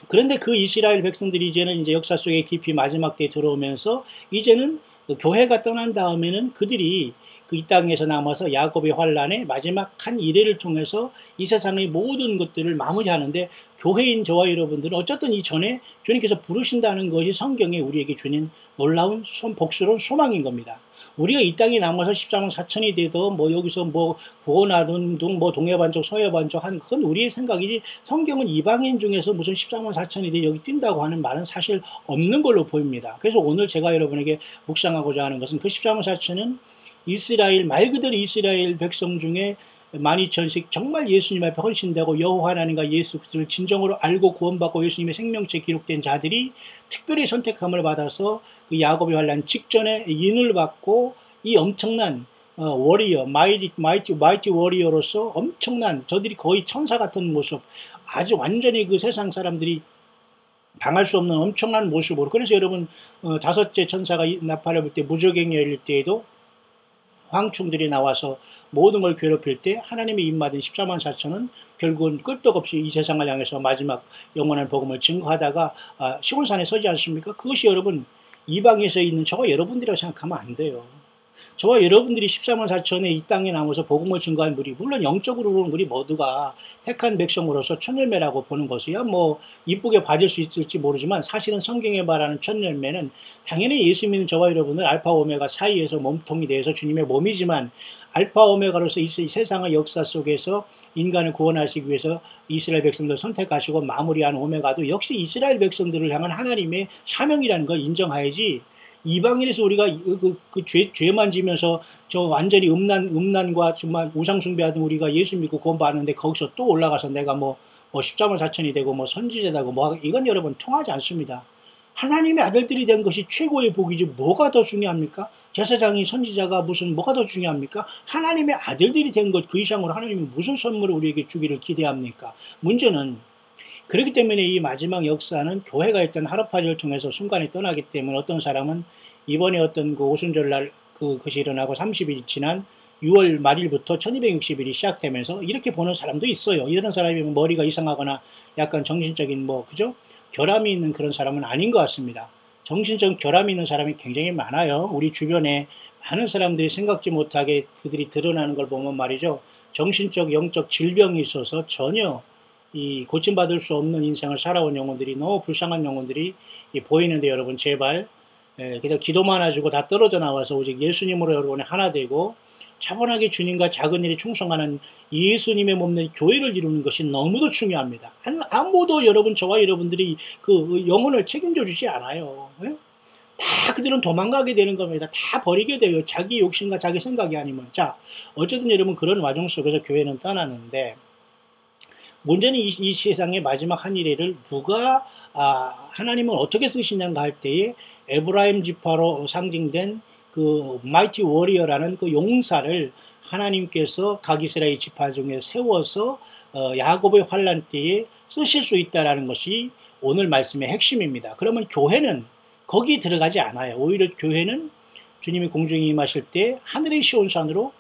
[SPEAKER 1] 그런데 그 이스라엘 백성들이 이제는 이제 역사 속에 깊이 마지막 때에 들어오면서 이제는 그 교회가 떠난 다음에는 그들이 그 이 땅에서 남아서 야곱의 환란의 마지막 한 이래를 통해서 이 세상의 모든 것들을 마무리하는데, 교회인 저와 여러분들은 어쨌든 이전에 주님께서 부르신다는 것이 성경에 우리에게 주는 놀라운 복스러운 소망인 겁니다. 우리가 이 땅에 남아서 14만 4천이 돼도 뭐 여기서 뭐 구원하든 뭐 동해반쪽 서해반쪽 한 그건 우리의 생각이지, 성경은 이방인 중에서 무슨 14만 4천이 돼 여기 뛴다고 하는 말은 사실 없는 걸로 보입니다. 그래서 오늘 제가 여러분에게 묵상하고자 하는 것은 그 14만 4천은 이스라엘, 말 그대로 이스라엘 백성 중에 12,000씩 정말 예수님 앞에 헌신되고 여호와 하나님과 예수 그리스도를 진정으로 알고 구원받고 예수님의 생명체에 기록된 자들이 특별히 선택함을 받아서 그 야곱의 환란 직전에 인을 받고 이 엄청난 워리어, 마이티 워리어로서 엄청난, 저들이 거의 천사 같은 모습, 아주 완전히 그 세상 사람들이 당할 수 없는 엄청난 모습으로. 그래서 여러분, 다섯째 천사가 나팔을 불 때, 무저갱이 열릴 때에도 황충들이 나와서 모든 걸 괴롭힐 때 하나님의 입맞은 14만 4천은 결국은 끄떡없이 이 세상을 향해서 마지막 영원한 복음을 증거하다가 시온산에 서지 않습니까? 그것이 여러분, 이방에서 있는 저와 여러분들이라고 생각하면 안 돼요. 저와 여러분들이 14만 4천의 이 땅에 남아서 복음을 증거한 무리, 물론 영적으로는 우리 모두가 택한 백성으로서 천열매라고 보는 것이야 뭐 이쁘게 봐줄 수 있을지 모르지만, 사실은 성경에 말하는 천열매는 당연히 예수 믿는 저와 여러분은 알파 오메가 사이에서 몸통이 되어서 주님의 몸이지만, 알파 오메가로서 이 세상의 역사 속에서 인간을 구원하시기 위해서 이스라엘 백성들 선택하시고 마무리한 오메가도 역시 이스라엘 백성들을 향한 하나님의 사명이라는 걸 인정해야지, 이방인에서 우리가 죄만 지면서 저 완전히 음란과 정말 우상숭배하던 우리가 예수 믿고 구원받는데 거기서 또 올라가서 내가 뭐 14만 4천이 되고 뭐 선지자다고 뭐, 이건 여러분 통하지 않습니다. 하나님의 아들들이 된 것이 최고의 복이지 뭐가 더 중요합니까? 제사장이 선지자가 무슨 뭐가 더 중요합니까? 하나님의 아들들이 된 것 그 이상으로 하나님이 무슨 선물을 우리에게 주기를 기대합니까? 문제는 그렇기 때문에 이 마지막 역사는 교회가 일단 하루파지를 통해서 순간에 떠나기 때문에, 어떤 사람은 이번에 어떤 그 오순절날 그것이 일어나고 30일이 지난 6월 말일부터 1260일이 시작되면서 이렇게 보는 사람도 있어요. 이런 사람이 머리가 이상하거나 약간 정신적인 그죠? 결함이 있는 그런 사람은 아닌 것 같습니다. 정신적 결함이 있는 사람이 굉장히 많아요. 우리 주변에 많은 사람들이 생각지 못하게 그들이 드러나는 걸 보면 말이죠. 정신적, 영적 질병이 있어서 전혀 이 고침받을 수 없는 인생을 살아온 영혼들이, 너무 불쌍한 영혼들이 보이는데, 여러분 제발 그냥 기도만 해주고 다 떨어져 나와서 오직 예수님으로 여러분이 하나 되고 차분하게 주님과 작은 일에 충성하는 예수님의 몸된 교회를 이루는 것이 너무도 중요합니다. 아무도 여러분, 저와 여러분들이 그 영혼을 책임져 주지 않아요. 다 그들은 도망가게 되는 겁니다. 다 버리게 돼요. 자기 욕심과 자기 생각이 아니면. 자, 어쨌든 여러분 그런 와중 속에서 교회는 떠나는데, 문제는 이 세상의 마지막 한 일을 누가 하나님은 어떻게 쓰시는가 할 때에 에브라임 지파로 상징된 그 마이티 워리어라는 그 용사를 하나님께서 각 이스라엘 지파 중에 세워서 야곱의 환란 때에 쓰실 수 있다라는 것이 오늘 말씀의 핵심입니다. 그러면 교회는 거기 들어가지 않아요. 오히려 교회는 주님이 공중에 임하실 때 하늘의 시온산으로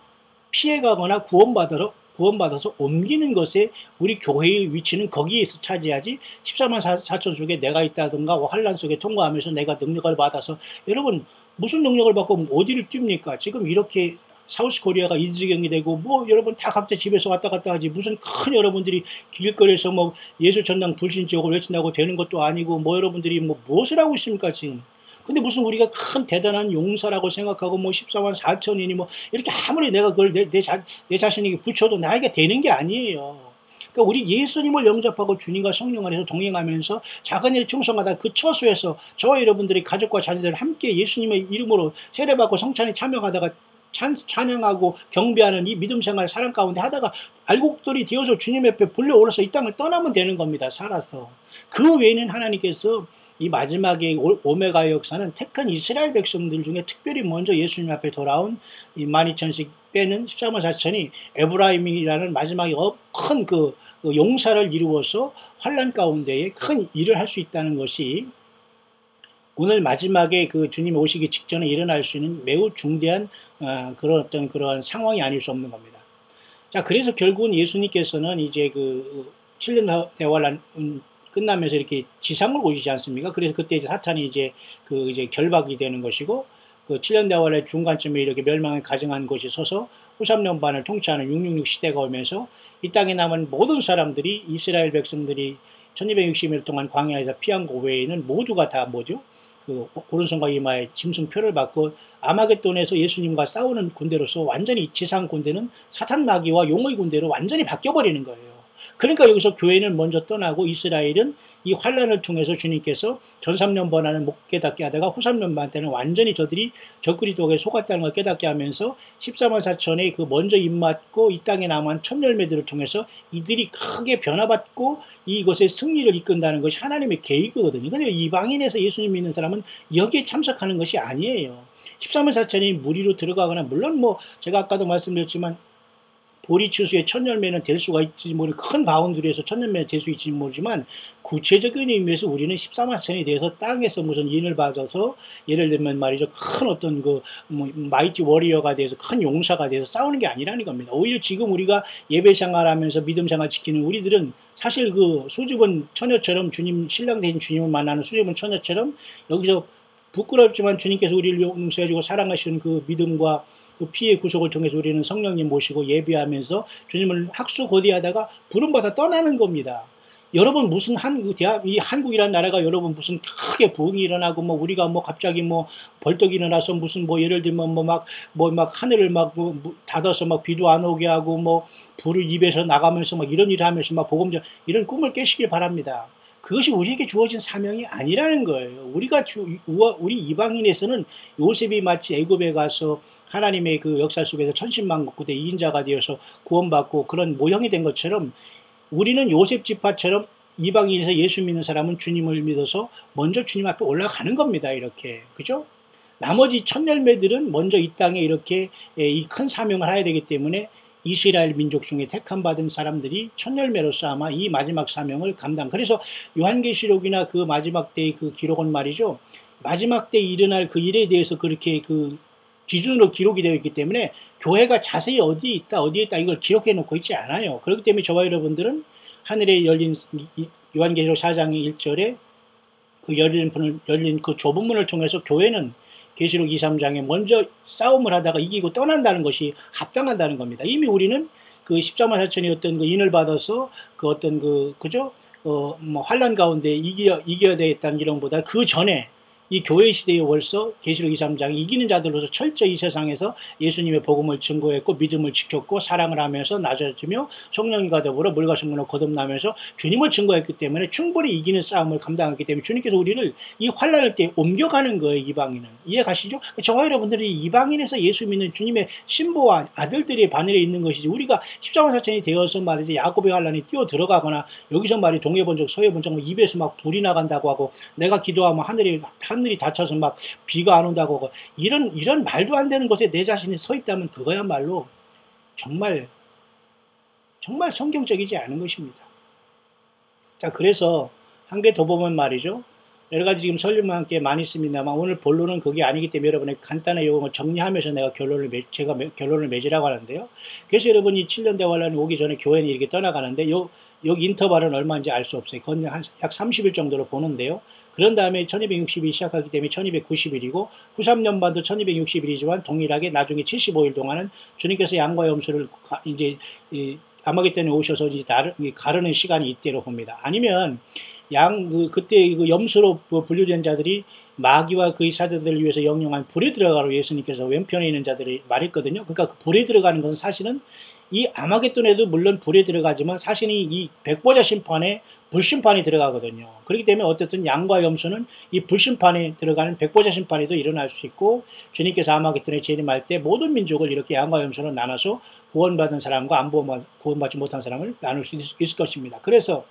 [SPEAKER 1] 피해가거나 구원받아서 옮기는 것에 우리 교회의 위치는 거기에서 차지하지, 14만 4천 속에 내가 있다든가 환란 속에 통과하면서 내가 능력을 받아서, 여러분 무슨 능력을 받고 어디를 뜁니까? 지금 이렇게 사우스 코리아가 이 지경이 되고 여러분 다 각자 집에서 왔다 갔다 하지, 무슨 큰 여러분들이 길거리에서 예수 전당 불신지옥을 외친다고 되는 것도 아니고 여러분들이 무엇을 하고 있습니까 지금? 근데 무슨 우리가 큰 대단한 용사라고 생각하고 14만 4천이니 이렇게 아무리 내가 그걸 내 자신에게 붙여도 나에게 되는 게 아니에요. 그러니까 우리 예수님을 영접하고 주님과 성령 안에서 동행하면서 작은 일에 충성하다 그 처소에서 저와 여러분들이 가족과 자녀들 함께 예수님의 이름으로 세례받고 성찬에 참여하다가 찬양하고 경배하는 이 믿음 생활 사랑 가운데 하다가 알곡들이 되어서 주님 옆에 불려오르서 이 땅을 떠나면 되는 겁니다. 살아서. 그 외에는 하나님께서 이 마지막에 오메가의 역사는 택한 이스라엘 백성들 중에 특별히 먼저 예수님 앞에 돌아온 이 12,000씩 빼는 14만 4천이 에브라임이라는 마지막에 큰 그 용사를 이루어서 환란 가운데에 큰 일을 할 수 있다는 것이 오늘 마지막에 그 주님 오시기 직전에 일어날 수 있는 매우 중대한 그런 상황이 아닐 수 없는 겁니다. 자, 그래서 결국은 예수님께서는 이제 그 7년 대환란 끝나면서 이렇게 지상을 오시지 않습니까? 그래서 그때 이제 사탄이 이제 결박이 되는 것이고, 그 7년 대환의 중간쯤에 이렇게 멸망을 가정한 것이 서서 후3년 반을 통치하는 666 시대가 오면서 이 땅에 남은 모든 사람들이, 이스라엘 백성들이 1260일 동안 광야에서 피한 것 외에는 모두가 다 그 오른손과 이마에 짐승표를 받고 아마겟돈에서 예수님과 싸우는 군대로서 완전히 지상 군대는 사탄 마귀와 용의 군대로 완전히 바뀌어버리는 거예요. 그러니까 여기서 교회는 먼저 떠나고 이스라엘은 이 환란을 통해서 주님께서 전 3년 번안을 못 깨닫게 하다가 후 3년 반 때는 완전히 저들이 적그리스도에 속았다는 걸 깨닫게 하면서 14만 4천의 그 먼저 입맞고 이 땅에 남은 첫 열매들을 통해서 이들이 크게 변화받고 이것의 승리를 이끈다는 것이 하나님의 계획이거든요. 그런데 이방인에서 예수님 믿는 사람은 여기에 참석하는 것이 아니에요. 14만 4천이 무리로 들어가거나 물론 뭐 제가 아까도 말씀드렸지만 보리추수의 첫 열매는 될 수가 있지 모르 큰 바운드리에서 첫 열매는 될 수 있지 모르지만 구체적인 의미에서 우리는 14만 천이 되어서 땅에서 무슨 인을 받아서 예를 들면 말이죠 큰 어떤 그 뭐 마이티 워리어가 돼서 큰 용사가 돼서 싸우는 게 아니라는 겁니다. 오히려 지금 우리가 예배 생활하면서 믿음 생활 지키는 우리들은 사실 그 수줍은 처녀처럼 주님 신랑 되신 주님을 만나는 수줍은 처녀처럼 여기서 부끄럽지만 주님께서 우리를 용서해주고 사랑하시는 그 믿음과 그 피의 구속을 통해서 우리는 성령님 모시고 예배하면서 주님을 학수고대하다가 부름받아 떠나는 겁니다. 여러분 무슨 이 한국이라는 나라가 여러분 무슨 크게 부흥이 일어나고 뭐 우리가 뭐 갑자기 뭐 벌떡 일어나서 무슨 뭐 예를 들면 막 하늘을 막 닫아서 막 비도 안 오게 하고 뭐 불을 입에서 나가면서 막 이런 일을 하면서 막 복음전 이런 꿈을 깨시길 바랍니다. 그것이 우리에게 주어진 사명이 아니라는 거예요. 우리 이방인에서는 요셉이 마치 애굽에 가서 하나님의 그 역사 속에서 천신만국대 2인자가 되어서 구원받고 그런 모형이 된 것처럼 우리는 요셉 지파처럼 이방인에서 예수 믿는 사람은 주님을 믿어서 먼저 주님 앞에 올라가는 겁니다. 이렇게. 그죠? 나머지 첫 열매들은 먼저 이 땅에 이렇게 이 큰 사명을 해야 되기 때문에 이스라엘 민족 중에 택함받은 사람들이 첫 열매로서 아마 이 마지막 사명을 그래서 요한계시록이나 그 마지막 때의 그 기록은 말이죠. 마지막 때 일어날 그 일에 대해서 그렇게 그 기준으로 기록이 되어 있기 때문에 교회가 자세히 어디에 있다 이걸 기록해 놓고 있지 않아요. 그렇기 때문에 저와 여러분들은 하늘에 열린 요한계시록 4장의 1절에 그 열린 그 좁은 문을 통해서 교회는 계시록 2, 3장에 먼저 싸움을 하다가 이기고 떠난다는 것이 합당한다는 겁니다. 이미 우리는 그 14만 4천이었던 그 인을 받아서 그 어떤 그죠? 뭐 환란 가운데 이겨야 되겠다는 이론보다 그 전에 이 교회 시대에 벌써 계시록 2, 3장 이기는 자들로서 철저히 이 세상에서 예수님의 복음을 증거했고 믿음을 지켰고 사랑을 하면서 낮아지며 성령과 더불어 물과 성령으로 거듭나면서 주님을 증거했기 때문에 충분히 이기는 싸움을 감당했기 때문에 주님께서 우리를 이 환란을 때 옮겨가는 거예요. 이방인은. 이해 가시죠? 저와 여러분들이 이방인에서 예수 믿는 주님의 신부와 아들들의 바늘에 있는 것이지 우리가 14만 4천이 되어서 말이지 야곱의 환란이 뛰어 들어가거나 여기서 말이 동해 번쩍 서해 번쩍 입에서 막 불이 나간다고 하고 내가 기도하면 하늘이 닫혀서 막 비가 안 온다고 하고 이런 말도 안 되는 곳에 내 자신이 서 있다면 그거야말로 정말 성경적이지 않은 것입니다. 자, 그래서 한 개 더 보면 말이죠. 여러 가지 지금 설명과 함께 많이 있습니다만 오늘 본론은 그게 아니기 때문에 여러분의 간단한 요금을 정리하면서 제가 결론을 맺으라고 하는데요. 그래서 여러분이 7년 대환란이 오기 전에 교회는 이렇게 떠나가는데 여기 인터벌은 얼마인지 알 수 없어요. 그건 약 30일 정도로 보는데요. 그런 다음에 1260일이 시작하기 때문에 1290일이고 93년 반도 1260일이지만 동일하게 나중에 75일 동안은 주님께서 양과 염소를 이제 아마겟돈에 오셔서 이제 가르는 시간이 이때로 봅니다. 아니면 그때 그 염소로 분류된 자들이 마귀와 그의 사제들을 위해서 영영한 불에 들어가라고 예수님께서 왼편에 있는 자들이 말했거든요. 그러니까 그 불에 들어가는 것은 사실은 이 아마겟돈에도 물론 불에 들어가지만 사실은 이 백보자 심판에 불심판이 들어가거든요. 그렇기 때문에 어쨌든 양과 염소는 이 불심판에 들어가는 백보자 심판에도 일어날 수 있고 주님께서 아마겟돈에 재림할 때 모든 민족을 이렇게 양과 염소로 나눠서 구원받은 사람과 안 구원받지 못한 사람을 나눌 수 있을 것입니다. 그래서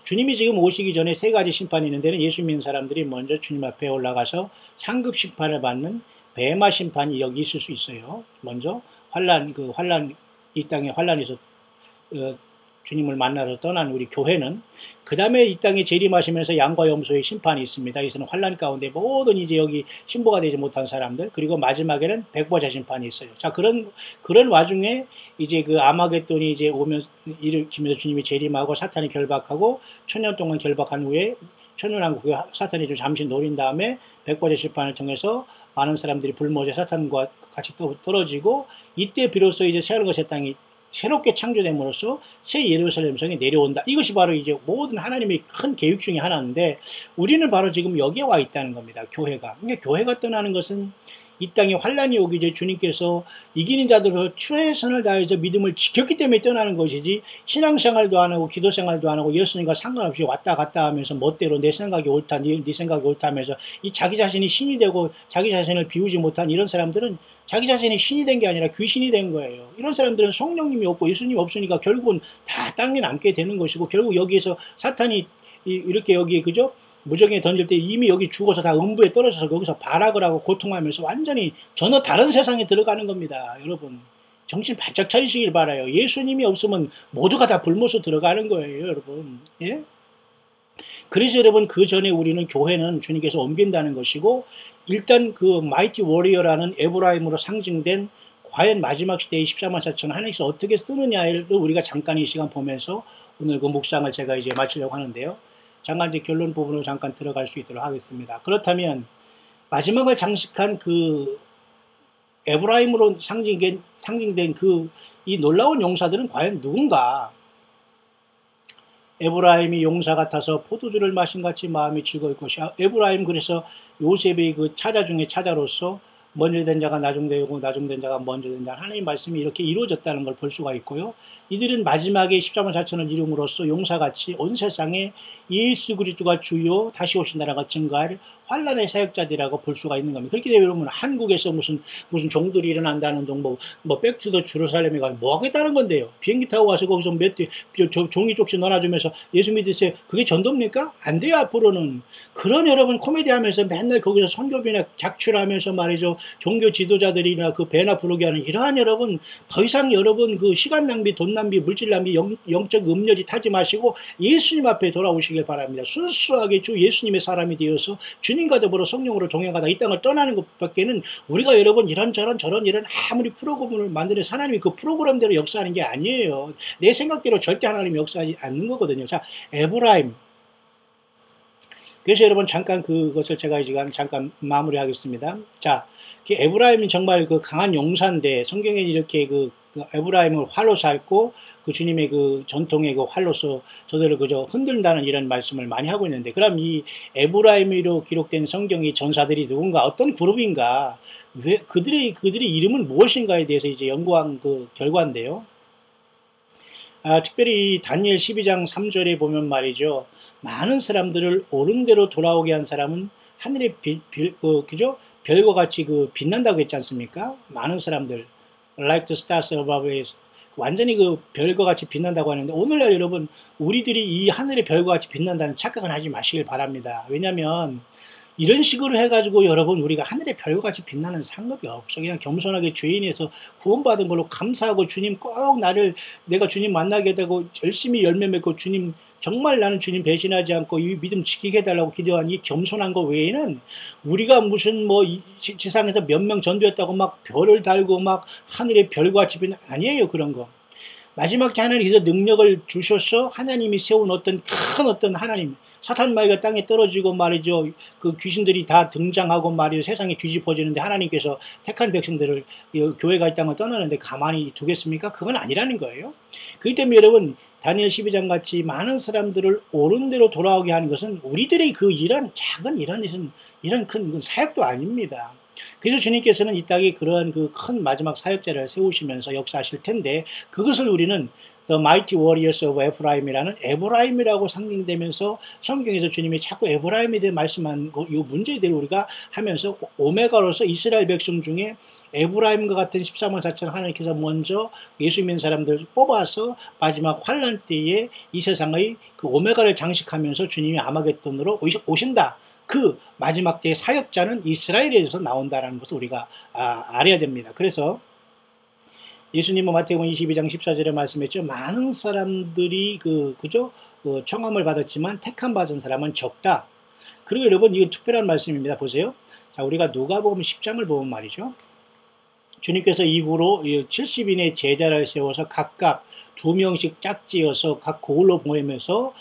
[SPEAKER 1] 주님이 지금 오시기 전에 세 가지 심판이 있는 데는 예수 믿는 사람들이 먼저 주님 앞에 올라가서 상급 심판을 받는 베마 심판이 여기 있을 수 있어요. 먼저 이 땅에 환란에서 주님을 만나서 떠난 우리 교회는 그 다음에 이 땅에 재림하시면서 양과 염소의 심판이 있습니다. 이것은 환란 가운데 모든 이제 여기 신부가 되지 못한 사람들 그리고 마지막에는 백보자 심판이 있어요. 자 그런 와중에 이제 그 아마겟돈이 이제 오면 일으키면서 주님이 재림하고 사탄이 결박하고 1000년 동안 결박한 후에 천년왕국 사탄이 좀 잠시 노린 다음에 백보자 심판을 통해서 많은 사람들이 불모자 사탄과 같이 떨어지고 이때 비로소 이제 새하늘과 새 땅이 새롭게 창조됨으로써 새 예루살렘 성에 내려온다. 이것이 바로 이제 모든 하나님의 큰 계획 중에 하나인데 우리는 바로 지금 여기에 와 있다는 겁니다. 교회가. 그러니까 교회가 떠나는 것은 이 땅에 환란이 오기 전에 주님께서 이기는 자들로 최선을 다해서 믿음을 지켰기 때문에 떠나는 것이지, 신앙생활도 안 하고 기도생활도 안 하고 예수님과 상관없이 왔다 갔다 하면서 멋대로 내 생각이 옳다, 네 생각이 옳다 하면서 이 자기 자신이 신이 되고 자기 자신을 비우지 못한 이런 사람들은 자기 자신이 신이 된 게 아니라 귀신이 된 거예요. 이런 사람들은 성령님이 없고 예수님이 없으니까 결국은 다 땅에 남게 되는 것이고, 결국 여기에서 사탄이 이렇게 여기 그죠? 무정에 던질 때 이미 여기 죽어서 다 음부에 떨어져서 거기서 발악을 하고 고통하면서 완전히 전혀 다른 세상에 들어가는 겁니다. 여러분, 정신 바짝 차리시길 바라요. 예수님이 없으면 모두가 다 불못으로 들어가는 거예요, 여러분. 예? 그래서 여러분, 그 전에 우리는 교회는 주님께서 옮긴다는 것이고, 일단 그 마이티 워리어라는 에브라임으로 상징된 과연 마지막 시대의 14만 4천 하나님께서 어떻게 쓰느냐를 우리가 잠깐 이 시간 보면서 오늘 그 묵상을 제가 이제 마치려고 하는데요. 잠깐 이제 결론 부분으로 잠깐 들어갈 수 있도록 하겠습니다. 그렇다면 마지막을 장식한 그 에브라임으로 상징된 그 이 놀라운 용사들은 과연 누군가? 에브라임이 용사 같아서 포도주를 마신 같이 마음이 즐거울 것이야. 에브라임, 그래서 요셉의 그 차자 중에 차자로서 먼저 된 자가 나중되고 나중된 자가 먼저 된 자, 하나님의 말씀이 이렇게 이루어졌다는 걸 볼 수가 있고요. 이들은 마지막에 14만 4천을 이름으로써 용사같이 온 세상에 예수 그리스도가 주요 다시 오신다라고 증거할 환란의 사역자들이라고 볼 수가 있는 겁니다. 그렇게 되면 한국에서 무슨 종들이 일어난다는 동 뭐 백투더 주루살렘에 가서 뭐 하겠다는 건데요. 비행기 타고 가서 거기서 종이 쪽지 넣어주면서 예수 믿으세요. 그게 전도입니까? 안 돼요, 앞으로는. 그런 여러분 코미디 하면서 맨날 거기서 선교비나 작출하면서 말이죠. 종교 지도자들이나 그 배나 부르게 하는 이러한 여러분, 더 이상 여러분 그 시간 낭비, 돈 낭비, 물질 낭비, 영적 음료지 타지 마시고 예수님 앞에 돌아오시길 바랍니다. 순수하게 주 예수님의 사람이 되어서 주님과 더불어 성령으로 동행하다 이 땅을 떠나는 것밖에는 우리가 여러분 이런저런 저런 이런 아무리 프로그램을 만드는 하나님이 그 프로그램대로 역사하는 게 아니에요. 내 생각대로 절대 하나님이 역사하지 않는 거거든요. 자, 에브라임. 그래서 여러분 잠깐 그것을 제가 이제 잠깐 마무리하겠습니다. 자, 에브라임은 정말 그 강한 용사인데 성경에 이렇게 그 에브라임을 활로 삼고 그 주님의 그 전통의 그 활로서 저들을 그저 흔든다는 이런 말씀을 많이 하고 있는데, 그럼 이 에브라임으로 기록된 성경의 전사들이 누군가, 어떤 그룹인가, 왜 그들의 이름은 무엇인가에 대해서 이제 연구한 그 결과인데요. 특별히 다니엘 12장 3절에 보면 말이죠. 많은 사람들을 옳은 대로 돌아오게 한 사람은 하늘의 그죠? 별과 같이 그 빛난다고 했지 않습니까? 많은 사람들 like the stars above, 완전히 그 별과 같이 빛난다고 하는데, 오늘날 여러분 우리들이 이 하늘의 별과 같이 빛난다는 착각은 하지 마시길 바랍니다. 왜냐하면 이런 식으로 해가지고 여러분 우리가 하늘의 별과 같이 빛나는 상관이 없어. 그냥 겸손하게 죄인에서 구원받은 걸로 감사하고 주님 꼭 내가 주님 만나게 되고 열심히 열매 맺고 주님 정말 나는 주님 배신하지 않고 이 믿음 지키게 해달라고 기도한 이 겸손한 거 외에는 우리가 무슨 뭐 지상에서 몇 명 전도했다고 막 별을 달고 막 하늘의 별과 같이 빛나, 아니에요. 그런 거. 마지막 때 하나님께서 능력을 주셔서 하나님이 세운 어떤 하나님, 사탄 마귀가 땅에 떨어지고 말이죠. 그 귀신들이 다 등장하고 말이죠. 세상이 뒤집어지는데 하나님께서 택한 백성들을 교회가 이 땅을 떠나는데 가만히 두겠습니까? 그건 아니라는 거예요. 그렇기 때문에 여러분 다니엘 12장 같이 많은 사람들을 옳은 대로 돌아오게 하는 것은 우리들의 그 작은 이런 큰 사역도 아닙니다. 그래서 주님께서는 이 땅에 그러한 그 큰 마지막 사역자를 세우시면서 역사하실 텐데, 그것을 우리는 The Mighty Warriors of Ephraim이라는 에브라임이라고 상징되면서 성경에서 주님이 자꾸 에브라임에 대해 말씀한 이 문제에 대해 우리가 하면서 오메가로서 이스라엘 백성 중에 에브라임과 같은 14만 4천 하나님께서 먼저 예수 믿는 사람들을 뽑아서 마지막 환란 때에 이 세상의 그 오메가를 장식하면서 주님이 아마겟돈으로 오신다. 그 마지막 때의 사역자는 이스라엘에서 나온다는 것을 우리가 알아야 됩니다. 그래서 예수님은 마태복음 22장 14절에 말씀했죠. 많은 사람들이 청함을 받았지만 택함 받은 사람은 적다. 그리고 여러분 이건 특별한 말씀입니다. 보세요. 자, 우리가 누가복음 10장을 보면 말이죠. 주님께서 이후로 70인의 제자를 세워서 각각 2명씩 짝지어서 각 고을로 보내면서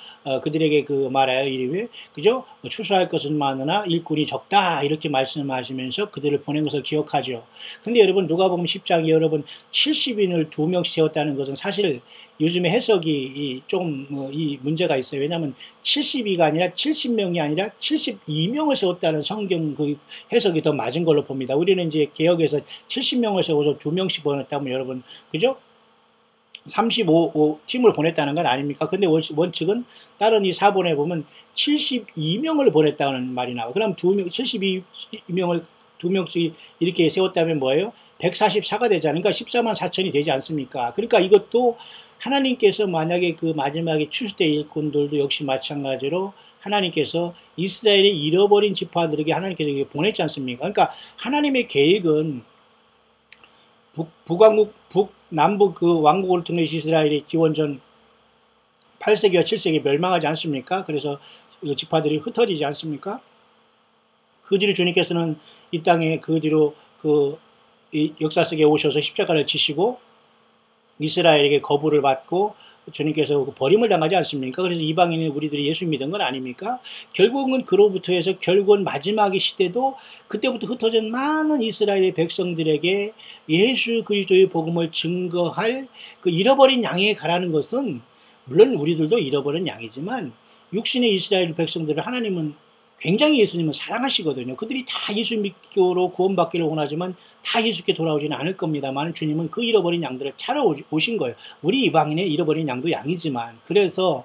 [SPEAKER 1] 그들에게 그 말하여 이르되 그죠? 추수할 것은 많으나 일꾼이 적다 이렇게 말씀하시면서 그들을 보낸 것을 기억하죠. 근데 여러분 누가복음 10장이 여러분 70인을 2명씩 세웠다는 것은 사실 요즘에 해석이 좀 이 문제가 있어요. 왜냐하면 72가 아니라 70명이 아니라 72명을 세웠다는 성경 그 해석이 더 맞은 걸로 봅니다. 우리는 이제 개혁에서 70명을 세워서 2명씩 보냈다면 여러분 그죠? 35팀을 보냈다는 건 아닙니까? 근데 원칙은 다른 이 사본에 보면 72명을 보냈다는 말이 나와요. 그럼 72명을 2명씩 이렇게 세웠다면 뭐예요? 144가 되잖아요. 그러니까 14만 4천이 되지 않습니까? 그러니까 이것도 하나님께서 만약에 그 마지막에 추수 때 일꾼들도 역시 마찬가지로 하나님께서 이스라엘의 잃어버린 지파들에게 하나님께서 보냈지 않습니까? 그러니까 하나님의 계획은 남북 그 왕국을 통해 이스라엘이 기원전 8세기와 7세기에 멸망하지 않습니까? 그래서 지파들이 흩어지지 않습니까? 그 뒤로 주님께서는 이 땅에 그 뒤로 그 역사 속에 오셔서 십자가를 지시고 이스라엘에게 거부를 받고 주님께서 버림을 당하지 않습니까? 그래서 이방인의 우리들이 예수 믿은 건 아닙니까? 결국은 그로부터 해서 결국은 마지막의 시대도 그때부터 흩어진 많은 이스라엘의 백성들에게 예수 그리스도의 복음을 증거할 그 잃어버린 양에 가라는 것은 물론 우리들도 잃어버린 양이지만 육신의 이스라엘 백성들을 하나님은 굉장히 예수님은 사랑하시거든요. 그들이 다 예수 믿기로 구원받기를 원하지만 다 예수께 돌아오지는 않을 겁니다만 주님은 그 잃어버린 양들을 찾아오신 거예요. 우리 이방인의 잃어버린 양도 양이지만 그래서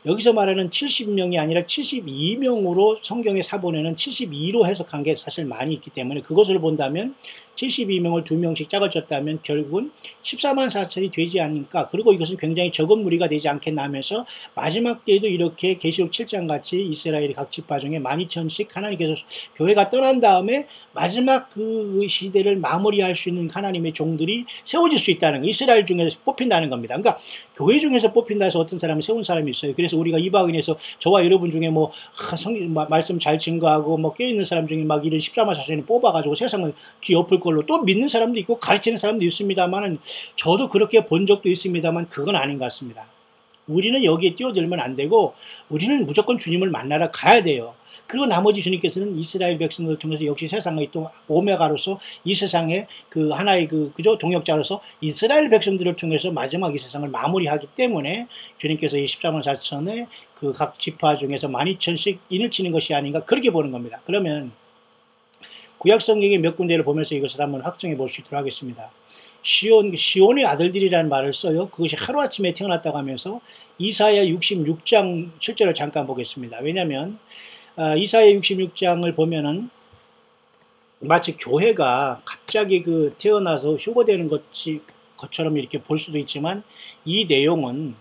[SPEAKER 1] 여기서 말하는 70명이 아니라 72명으로 성경의 사본에는 72로 해석한 게 사실 많이 있기 때문에 그것을 본다면 72명을 2명씩 짝을 졌다면 결국은 14만 4천이 되지 않을까. 그리고 이것은 굉장히 적은 무리가 되지 않겠나 하면서 마지막 때에도 이렇게 계시록 7장 같이 이스라엘의 각 지파 중에 12,000씩 하나님께서 교회가 떠난 다음에 마지막 그 시대를 마무리할 수 있는 하나님의 종들이 세워질 수 있다는 거. 이스라엘 중에서 뽑힌다는 겁니다. 그러니까 교회 중에서 뽑힌다 해서 어떤 사람이 세운 사람이 있어요. 그래서 우리가 이방인에서 저와 여러분 중에 말씀 잘 증거하고 깨어있는 사람 중에 막 이런 14만 4천이 뽑아가지고 세상을 뒤엎을 걸로 또 믿는 사람도 있고 가르치는 사람도 있습니다만 저도 그렇게 본 적도 있습니다만 그건 아닌 것 같습니다. 우리는 여기에 뛰어들면 안 되고 우리는 무조건 주님을 만나러 가야 돼요. 그리고 나머지 주님께서는 이스라엘 백성들을 통해서 역시 세상의 또 오메가로서 이 세상의 그 하나의 그죠 동역자로서 이스라엘 백성들을 통해서 마지막 이 세상을 마무리하기 때문에 주님께서 이 14만 4천의 그 각 지파 중에서 12,000씩 인을 치는 것이 아닌가 그렇게 보는 겁니다. 그러면 구약 성경의 몇 군데를 보면서 이것을 한번 확정해 볼 수 있도록 하겠습니다. 시온의 아들들이라는 말을 써요. 그것이 하루아침에 태어났다고 하면서 이사야 66장 7절을 잠깐 보겠습니다. 왜냐하면 이사야 66장을 보면은 마치 교회가 갑자기 그 태어나서 휴거되는 것처럼 이렇게 볼 수도 있지만 이 내용은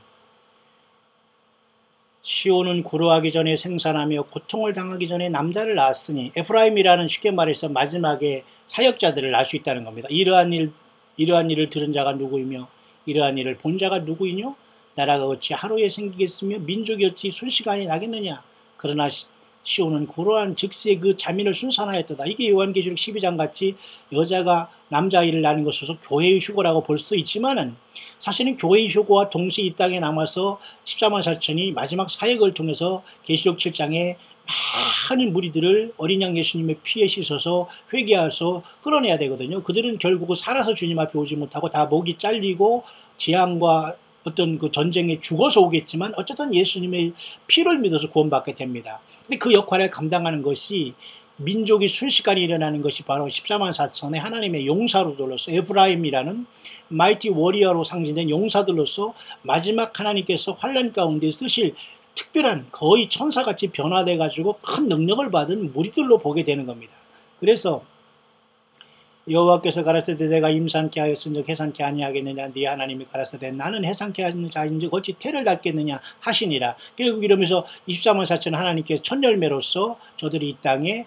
[SPEAKER 1] 시온은 구루하기 전에 생산하며 고통을 당하기 전에 남자를 낳았으니 에프라임이라는 쉽게 말해서 마지막에 사역자들을 낳을 수 있다는 겁니다. 이러한 일을 들은 자가 누구이며 이러한 일을 본 자가 누구이뇨? 나라가 어찌 하루에 생기겠으며 민족이 어찌 순식간에 나겠느냐? 그러나 시온은 구루한 즉시의 그 자민을 순산하였도다. 이게 요한계시록 12장 같이 여자가 남자아이를 낳는 것으로서 교회의 휴거라고 볼 수도 있지만은 사실은 교회의 휴거와 동시에 이 땅에 남아서 14만 4천이 마지막 사역을 통해서 계시록 7장에 많은 무리들을 어린 양 예수님의 피에 씻어서 회개해서 끌어내야 되거든요. 그들은 결국은 살아서 주님 앞에 오지 못하고 다 목이 잘리고 재앙과 어떤 그 전쟁에 죽어서 오겠지만 어쨌든 예수님의 피를 믿어서 구원받게 됩니다. 근데 그 역할을 감당하는 것이 민족이 순식간에 일어나는 것이 바로 14만 4천의 하나님의 용사로들로서 에프라임이라는 마이티 워리어로 상징된 용사들로서 마지막 하나님께서 환란 가운데 쓰실 특별한 거의 천사같이 변화돼 가지고 큰 능력을 받은 무리들로 보게 되는 겁니다. 그래서 여호와께서 가라사대 내가 임산케 하였은즉 해산케 아니하겠느냐 네 하나님이 가라사대 나는 해산케 하는 자인즉 어찌 태를 닫겠느냐 하시니라. 결국 이러면서 24만 4천 하나님께서 첫 열매로서 저들이 이 땅에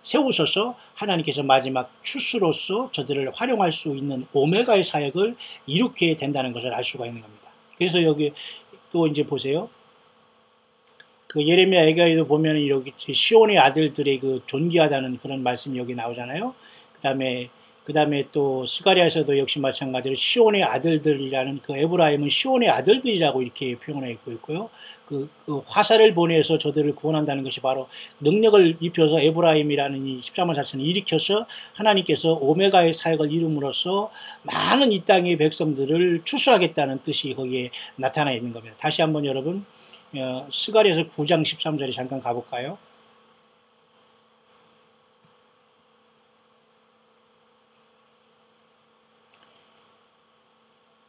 [SPEAKER 1] 세우셔서 하나님께서 마지막 추수로서 저들을 활용할 수 있는 오메가의 사역을 이루게 된다는 것을 알 수가 있는 겁니다. 그래서 여기 또 이제 보세요. 그 예레미야 에가에도 보면 이렇게 시온의 아들들의 그 존귀하다는 그런 말씀이 여기 나오잖아요. 그 다음에 그 다음에 또 스가랴에서도 역시 마찬가지로 시온의 아들들이라는, 그 에브라임은 시온의 아들들이라고 이렇게 표현하고 있고요. 그 화살을 보내서 저들을 구원한다는 것이 바로 능력을 입혀서 에브라임이라는 이 13만 4천을 일으켜서 하나님께서 오메가의 사역을 이룸으로써 많은 이 땅의 백성들을 추수하겠다는 뜻이 거기에 나타나 있는 겁니다. 다시 한번 여러분 스가랴에서 9장 13절에 잠깐 가볼까요?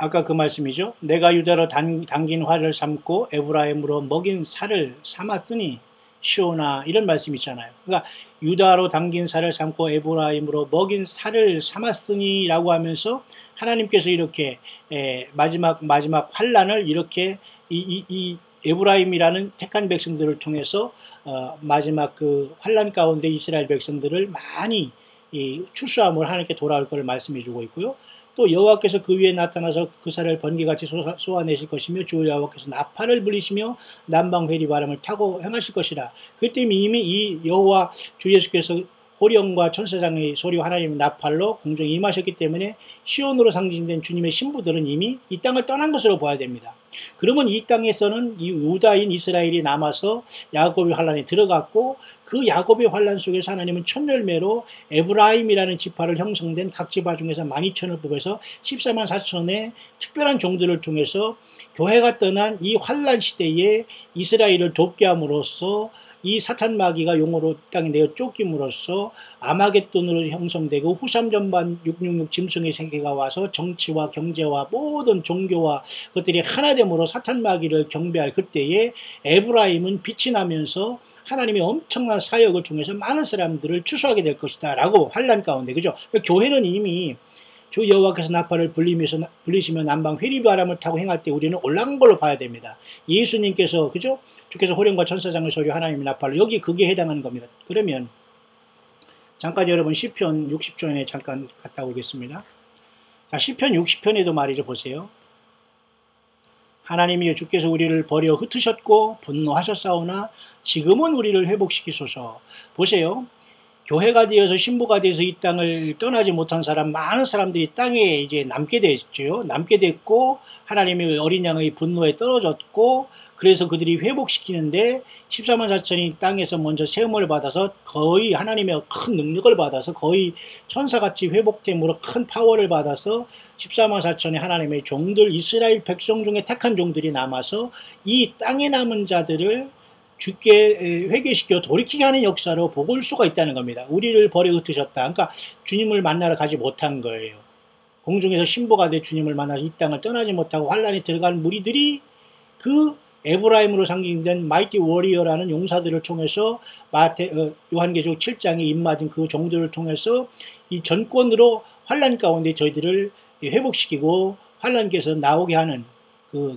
[SPEAKER 1] 아까 그 말씀이죠. 내가 유다로 당긴 활을 삼고 에브라임으로 먹인 살을 삼았으니 시온아, 이런 말씀 있잖아요. 그러니까 유다로 당긴 살을 삼고 에브라임으로 먹인 살을 삼았으니 라고 하면서 하나님께서 이렇게 마지막 환란을 이렇게 이 에브라임이라는 택한 백성들을 통해서 마지막 그 환란 가운데 이스라엘 백성들을 많이 추수함을 하나님께 돌아올 것을 말씀해 주고 있고요. 또 여호와께서 그 위에 나타나서 그 살을 번개같이 쏘아내실 것이며 주 여호와께서 나팔을 불리시며 남방 회리바람을 타고 행하실 것이라. 그때 이미 이 여호와 주 예수께서 호령과 천사장의 소리와 하나님의 나팔로 공중에 임하셨기 때문에 시온으로 상징된 주님의 신부들은 이미 이 땅을 떠난 것으로 봐야 됩니다. 그러면 이 땅에서는 이 유다인 이스라엘이 남아서 야곱의 환란에 들어갔고, 그 야곱의 환란 속에서 하나님은 첫 열매로 에브라임이라는 지파를 형성된 각 지파 중에서 12,000을 뽑아서 14만 4천의 특별한 종들을 통해서 교회가 떠난 이 환란 시대에 이스라엘을 돕게 함으로써 이 사탄 마귀가 용으로 땅에 내어 쫓김으로써 아마겟돈으로 형성되고 후삼 전반 666 짐승의 세계가 와서 정치와 경제와 모든 종교와 것들이 하나됨으로 사탄 마귀를 경배할 그때에 에브라임은 빛이 나면서 하나님의 엄청난 사역을 통해서 많은 사람들을 추수하게 될 것이다 라고 환란 가운데, 그죠? 그러니까 교회는 이미 주 여호와께서 나팔을 불리시며 남방 회리바람을 타고 행할 때 우리는 올라간 걸로 봐야 됩니다. 예수님께서, 그죠? 주께서 호령과 천사장의 소리 하나님의 나팔로, 여기 그게 해당하는 겁니다. 그러면 잠깐 여러분 시편 60편에 잠깐 갔다 오겠습니다. 자, 시편 60편에도 말이죠. 보세요. 하나님이여, 주께서 우리를 버려 흩으셨고 분노하셨사오나 지금은 우리를 회복시키소서. 보세요. 교회가 되어서 신부가 되어서 이 땅을 떠나지 못한 사람, 많은 사람들이 땅에 이제 남게 됐죠. 남게 됐고 하나님의 어린 양의 분노에 떨어졌고, 그래서 그들이 회복시키는데 14만 4천이 땅에서 먼저 세움을 받아서 거의 하나님의 큰 능력을 받아서 거의 천사같이 회복됨으로 큰 파워를 받아서 14만 4천의 하나님의 종들, 이스라엘 백성 중에 택한 종들이 남아서 이 땅에 남은 자들을 주께 회개시켜 돌이키게 하는 역사로 볼 수가 있다는 겁니다. 우리를 버려 흩으셨다. 그러니까 주님을 만나러 가지 못한 거예요. 공중에서 신부가 돼 주님을 만나서 이 땅을 떠나지 못하고 환란에 들어간 무리들이 그 에브라임으로 상징된 마이티 워리어라는 용사들을 통해서 요한계시록 7장에 입맞은 그 종들을 통해서 이 전권으로 환란 가운데 저희들을 회복시키고 환란께서 나오게 하는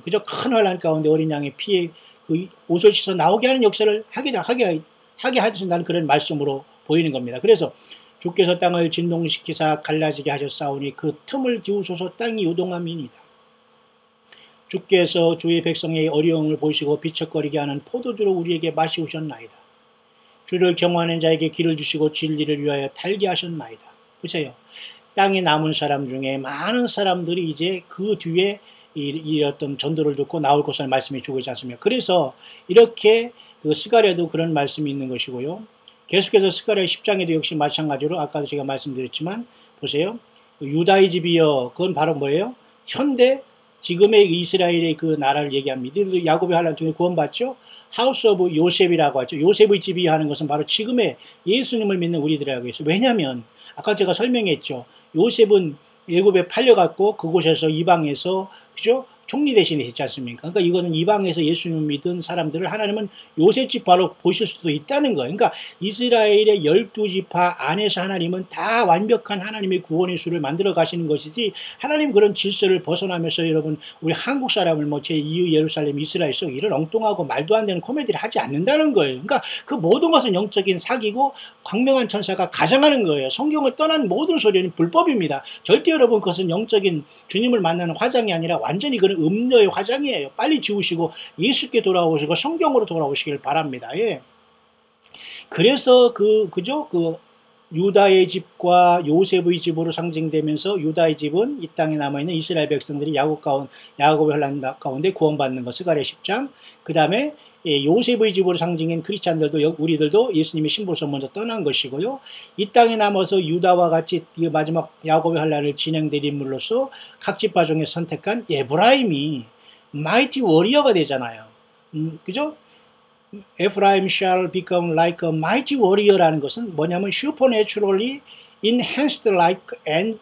[SPEAKER 1] 그저 큰 환란 가운데 어린 양의 피에 그 옷을 씻어 나오게 하는 역사를 하게 하신다는 그런 말씀으로 보이는 겁니다. 그래서 주께서 땅을 진동시키사 갈라지게 하셨사오니 그 틈을 기우소서 땅이 요동함이니이다. 주께서 주의 백성의 어려움을 보시고 비척거리게 하는 포도주로 우리에게 마시우셨나이다. 주를 경외하는 자에게 길을 주시고 진리를 위하여 달게 하셨나이다. 보세요. 땅에 남은 사람 중에 많은 사람들이 이제 그 뒤에 이 어떤 전도를 듣고 나올 것을 말씀해 주고 있지 않습니까? 그래서 이렇게 그 스가랴도 그런 말씀이 있는 것이고요. 계속해서 스가랴 10장에도 역시 마찬가지로 아까도 제가 말씀드렸지만 보세요. 유다의 집이여, 그건 바로 뭐예요? 현대 지금의 이스라엘의 그 나라를 얘기합니다. 이들도 야곱의 환란 중에 구원받죠. 하우스 오브 요셉이라고 하죠. 요셉의 집이 하는 것은 바로 지금의 예수님을 믿는 우리들이라고 했어요. 왜냐하면 아까 제가 설명했죠. 요셉은 애굽에 팔려갔고 그곳에서 이방에서, 그죠? 총리 대신에 했지 않습니까? 그러니까 이것은 이방에서 예수님을 믿은 사람들을 하나님은 요셉 지파로 보실 수도 있다는 거예요. 그러니까 이스라엘의 12지파 안에서 하나님은 다 완벽한 하나님의 구원의 수를 만들어 가시는 것이지, 하나님 그런 질서를 벗어나면서 여러분 우리 한국 사람을 뭐 제2의 예루살렘 이스라엘 속 이런 엉뚱하고 말도 안 되는 코미디를 하지 않는다는 거예요. 그러니까 그 모든 것은 영적인 사기고 광명한 천사가 가장하는 거예요. 성경을 떠난 모든 소리는 불법입니다. 절대 여러분 그것은 영적인 주님을 만나는 화장이 아니라 완전히 그런 음료의 화장이에요. 빨리 지우시고 예수께 돌아오시고 성경으로 돌아오시길 바랍니다. 예. 그래서 그죠? 유다의 집과 요셉의 집으로 상징되면서 유다의 집은 이 땅에 남아있는 이스라엘 백성들이 야곱의 환란 가운데 구원받는 것, 스가랴 10장. 그 다음에 요셉의 집으로 상징인 크리스찬들도, 우리들도 예수님의 신부로서 먼저 떠난 것이고요. 이 땅에 남아서 유다와 같이 마지막 야곱의 환란을 진행될 인물로서 각 지파 중에 선택한 에브라임이 마이티 워리어가 되잖아요. 그죠? Ephraim shall become like a mighty warrior라는 것은 뭐냐면 supernaturally enhanced like an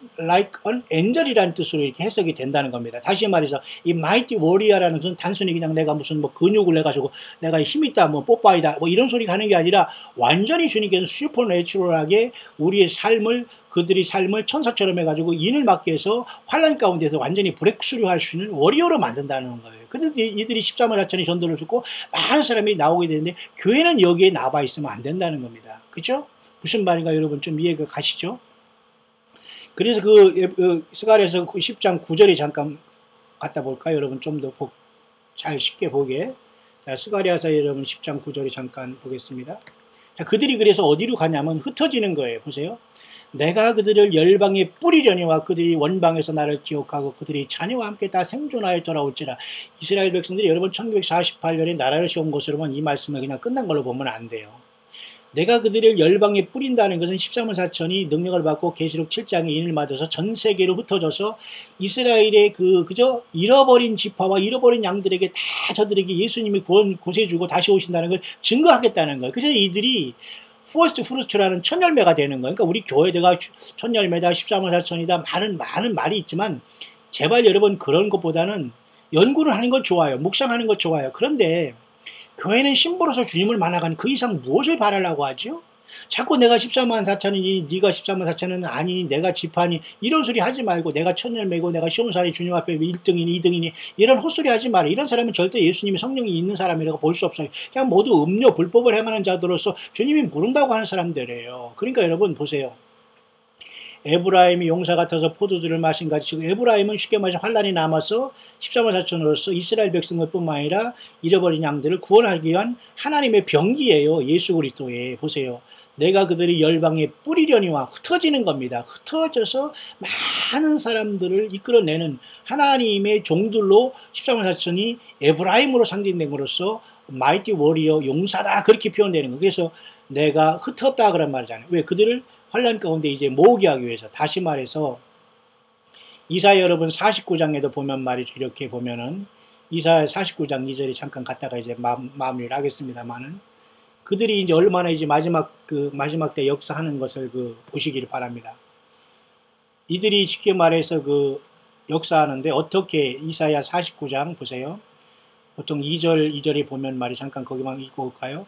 [SPEAKER 1] angel이라는 뜻으로 이렇게 해석이 된다는 겁니다. 다시 말해서 이 mighty warrior라는 것은 단순히 그냥 내가 무슨 뭐 근육을 내가지고 내가 힘 있다, 뭐 뽀빠이다, 뭐 이런 소리 가는 게 아니라 완전히 주님께서 슈퍼내추럴하게 우리의 삶을, 그들이 삶을 천사처럼 해가지고 인을 막게 해서 환란 가운데서 완전히 브렉스루 할 수 있는 워리어로 만든다는 거예요. 그래서 이들이 13만 4천이 전도를 죽고 많은 사람이 나오게 되는데 교회는 여기에 나와 있으면 안 된다는 겁니다. 그렇죠? 무슨 말인가 여러분 좀 이해가 가시죠? 그래서 스가랴서 10장 9절에 잠깐 갖다 볼까요? 여러분 좀 더 잘 쉽게 보게. 자, 스가랴서 여러분 10장 9절에 잠깐 보겠습니다. 자, 그들이 그래서 어디로 가냐면 흩어지는 거예요. 보세요. 내가 그들을 열방에 뿌리려니와 그들이 원방에서 나를 기억하고 그들이 자녀와 함께 다 생존하여 돌아올지라. 이스라엘 백성들이 여러분 1948년에 나라를 세운 것으로만 이 말씀을 그냥 끝난 걸로 보면 안 돼요. 내가 그들을 열방에 뿌린다는 것은 13만 4천이 능력을 받고 계시록 7장에 인을 맞아서 전 세계로 흩어져서 이스라엘의 그저 잃어버린 지파와 잃어버린 양들에게 다 저들에게 예수님이 구세주고 다시 오신다는 걸 증거하겠다는 거예요. 그래서 이들이 퍼스트 프루츠라는 첫 열매가 되는 거예요. 그러니까 우리 교회가 첫 열매다, 14만 4천이다, 많은 말이 있지만 제발 여러분 그런 것보다는 연구를 하는 것 좋아요. 묵상하는 것 좋아요. 그런데 교회는 신부로서 주님을 만나가는 그 이상 무엇을 바라려고 하죠? 자꾸 내가 14만 4천이니 네가 14만 4천은 아니 내가 지파니 이런 소리 하지 말고 내가 첫 열매고 내가 시험살이 주님 앞에 1등이니 2등이니 이런 헛소리 하지 마라. 이런 사람은 절대 예수님의 성령이 있는 사람이라고 볼 수 없어요. 그냥 모두 음료 불법을 행하는 자들로서 주님이 모른다고 하는 사람들이에요. 그러니까 여러분 보세요. 에브라임이 용사 같아서 포도주를 마신 같이 에브라임은 쉽게 말해서 환란이 남아서 14만 4천으로서 이스라엘 백성들 뿐만 아니라 잃어버린 양들을 구원하기 위한 하나님의 병기예요. 예수 그리스도에. 보세요. 내가 그들이 열방에 뿌리려니와 흩어지는 겁니다. 흩어져서 많은 사람들을 이끌어내는 하나님의 종들로 14만 4천이 에브라임으로 상징된 것으로서 마이티 워리어 용사다 그렇게 표현되는 거예요. 그래서 내가 흩었다 그런 말이잖아요. 왜? 그들을 환란 가운데 이제 모으게 하기 위해서. 다시 말해서 이사야 여러분 49장에도 보면 말이죠. 이렇게 보면은 이사야 49장 2절에 잠깐 갔다가 이제 마무리를 하겠습니다만은 그들이 이제 얼마나 이제 마지막 때 역사하는 것을 보시기를 바랍니다. 이들이 쉽게 말해서 역사하는데 어떻게 이사야 49장 보세요. 보통 2절에 보면 말이 잠깐 거기만 읽고 올까요?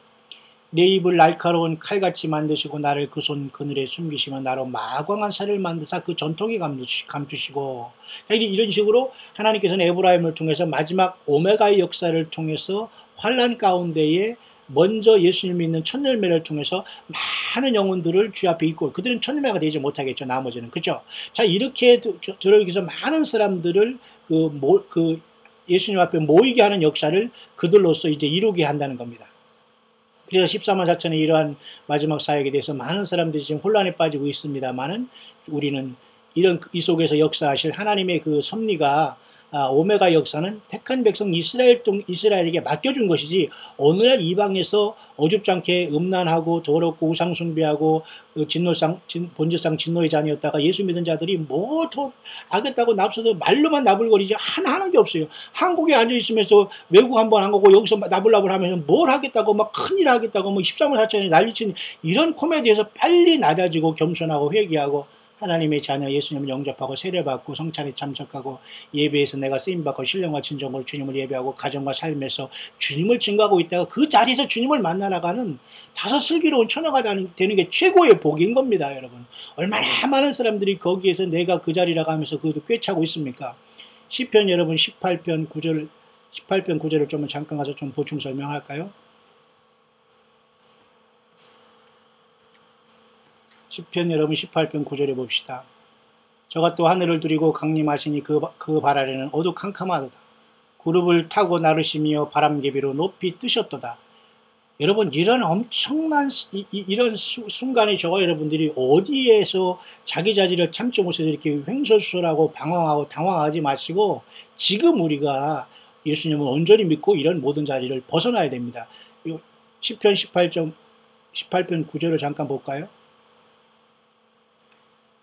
[SPEAKER 1] 내 입을 날카로운 칼같이 만드시고 나를 그 손 그늘에 숨기시며 나로 마광한 살을 만드사 그 전통에 감추시고 이런 식으로 하나님께서는 에브라임을 통해서 마지막 오메가의 역사를 통해서 환란 가운데에 먼저 예수님 믿는 첫 열매를 통해서 많은 영혼들을 주 앞에 있고 그들은 첫 열매가 되지 못하겠죠. 나머지는. 그죠? 자, 이렇게 저렇게 해서 많은 사람들을 예수님 앞에 모이게 하는 역사를 그들로서 이제 이루게 한다는 겁니다. 그래서 14만 4천의 이러한 마지막 사역에 대해서 많은 사람들이 지금 혼란에 빠지고 있습니다만은 우리는 이 속에서 역사하실 하나님의 그 섭리가 오메가 역사는 택한 백성 이스라엘에게 맡겨준 것이지 오늘날 이방에서 어줍지 않게 음란하고 더럽고 우상 숭배하고 본질상 진노의 자녀였다가 예수 믿은 자들이 뭐 더 하겠다고 납서도 말로만 나불거리지 하는 게 없어요. 한국에 앉아 있으면서 외국 한번 안 가고 여기서 나불나불 하면서 뭘 하겠다고 막 큰일 하겠다고 뭐 13만 4천이 난리친 이런 코미디에서 빨리 낮아지고 겸손하고 회개하고 하나님의 자녀 예수님을 영접하고 세례받고 성찬에 참석하고 예배에서 내가 쓰임받고 신령과 진정으로 주님을 예배하고 가정과 삶에서 주님을 증거하고 있다가 그 자리에서 주님을 만나나가는 다소 슬기로운 처녀가 되는 게 최고의 복인 겁니다. 여러분. 얼마나 많은 사람들이 거기에서 내가 그 자리라고 하면서 그것도 꿰차고 있습니까? 시편 여러분 18편 9절을 좀 잠깐 가서 좀 보충 설명할까요? 시편 여러분 18편 9절에 봅시다. 저가 또 하늘을 두리고 강림하시니 그 발 아래는 어두캄캄하도다. 구름을 타고 나르시며 바람개비로 높이 뜨셨도다. 여러분 이런 엄청난 이런 순간에 저와 여러분들이 어디에서 자기 자질을 참지 못해서 이렇게 횡설수설하고 방황하고 당황하지 마시고 지금 우리가 예수님을 온전히 믿고 이런 모든 자리를 벗어나야 됩니다. 시편 18편 9절을 잠깐 볼까요?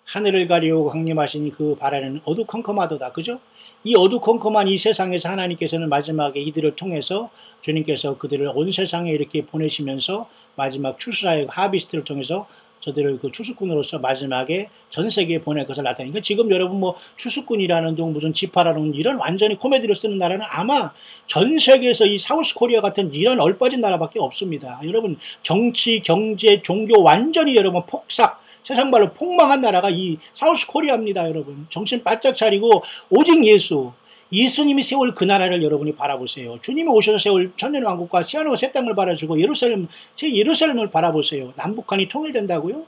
[SPEAKER 1] 하늘을 가리우고 강림하시니 그 발에는 어두컴컴하도다. 그죠? 이 어두컴컴한 이 세상에서 하나님께서는 마지막에 이들을 통해서 주님께서 그들을 온 세상에 이렇게 보내시면서 마지막 추수사역 하비스트를 통해서 저들을 그 추수꾼으로서 마지막에 전 세계에 보낼 것을 나타내니까 지금 여러분 뭐 추수꾼이라는 둥 무슨 지파라는 이런 완전히 코미디를 쓰는 나라는 아마 전 세계에서 이 사우스 코리아 같은 이런 얼빠진 나라밖에 없습니다. 여러분 정치, 경제, 종교 완전히 여러분 폭삭 세상 말로 폭망한 나라가 이 사우스 코리아입니다. 여러분 정신 바짝 차리고 오직 예수님이 세울 그 나라를 여러분이 바라보세요. 주님이 오셔서 세울 천년왕국과 새하늘과 새 땅을 바라주고 제 예루살렘을 바라보세요. 남북한이 통일된다고요?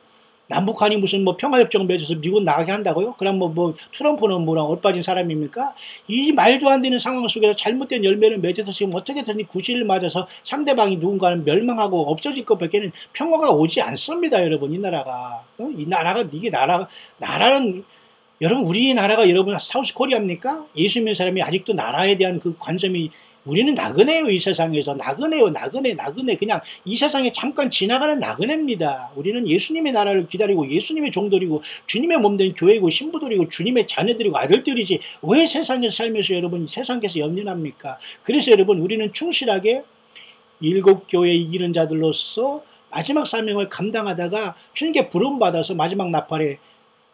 [SPEAKER 1] 남북한이 무슨 뭐 평화협정을 맺어서 미국 나가게 한다고요? 그럼 뭐 트럼프는 뭐랑 얼빠진 사람입니까? 이 말도 안 되는 상황 속에서 잘못된 열매를 맺어서 지금 어떻게든 구실을 맞아서 상대방이 누군가는 멸망하고 없어질 것밖에는 평화가 오지 않습니다. 여러분 이 나라가 나라는 여러분 우리나라가 여러분 사우스 코리아입니까? 예수 믿는 사람이 아직도 나라에 대한 그 관점이 우리는 나그네요. 이 세상에서 나그네 그냥 이 세상에 잠깐 지나가는 나그네입니다. 우리는 예수님의 나라를 기다리고 예수님의 종들이고 주님의 몸된 교회이고 신부들이고 주님의 자녀들이고 아들들이지 왜 세상에서 살면서 여러분 세상에서 염려합니까? 그래서 여러분 우리는 충실하게 일곱 교회에 이른 자들로서 마지막 사명을 감당하다가 주님께 부름받아서 마지막 나팔에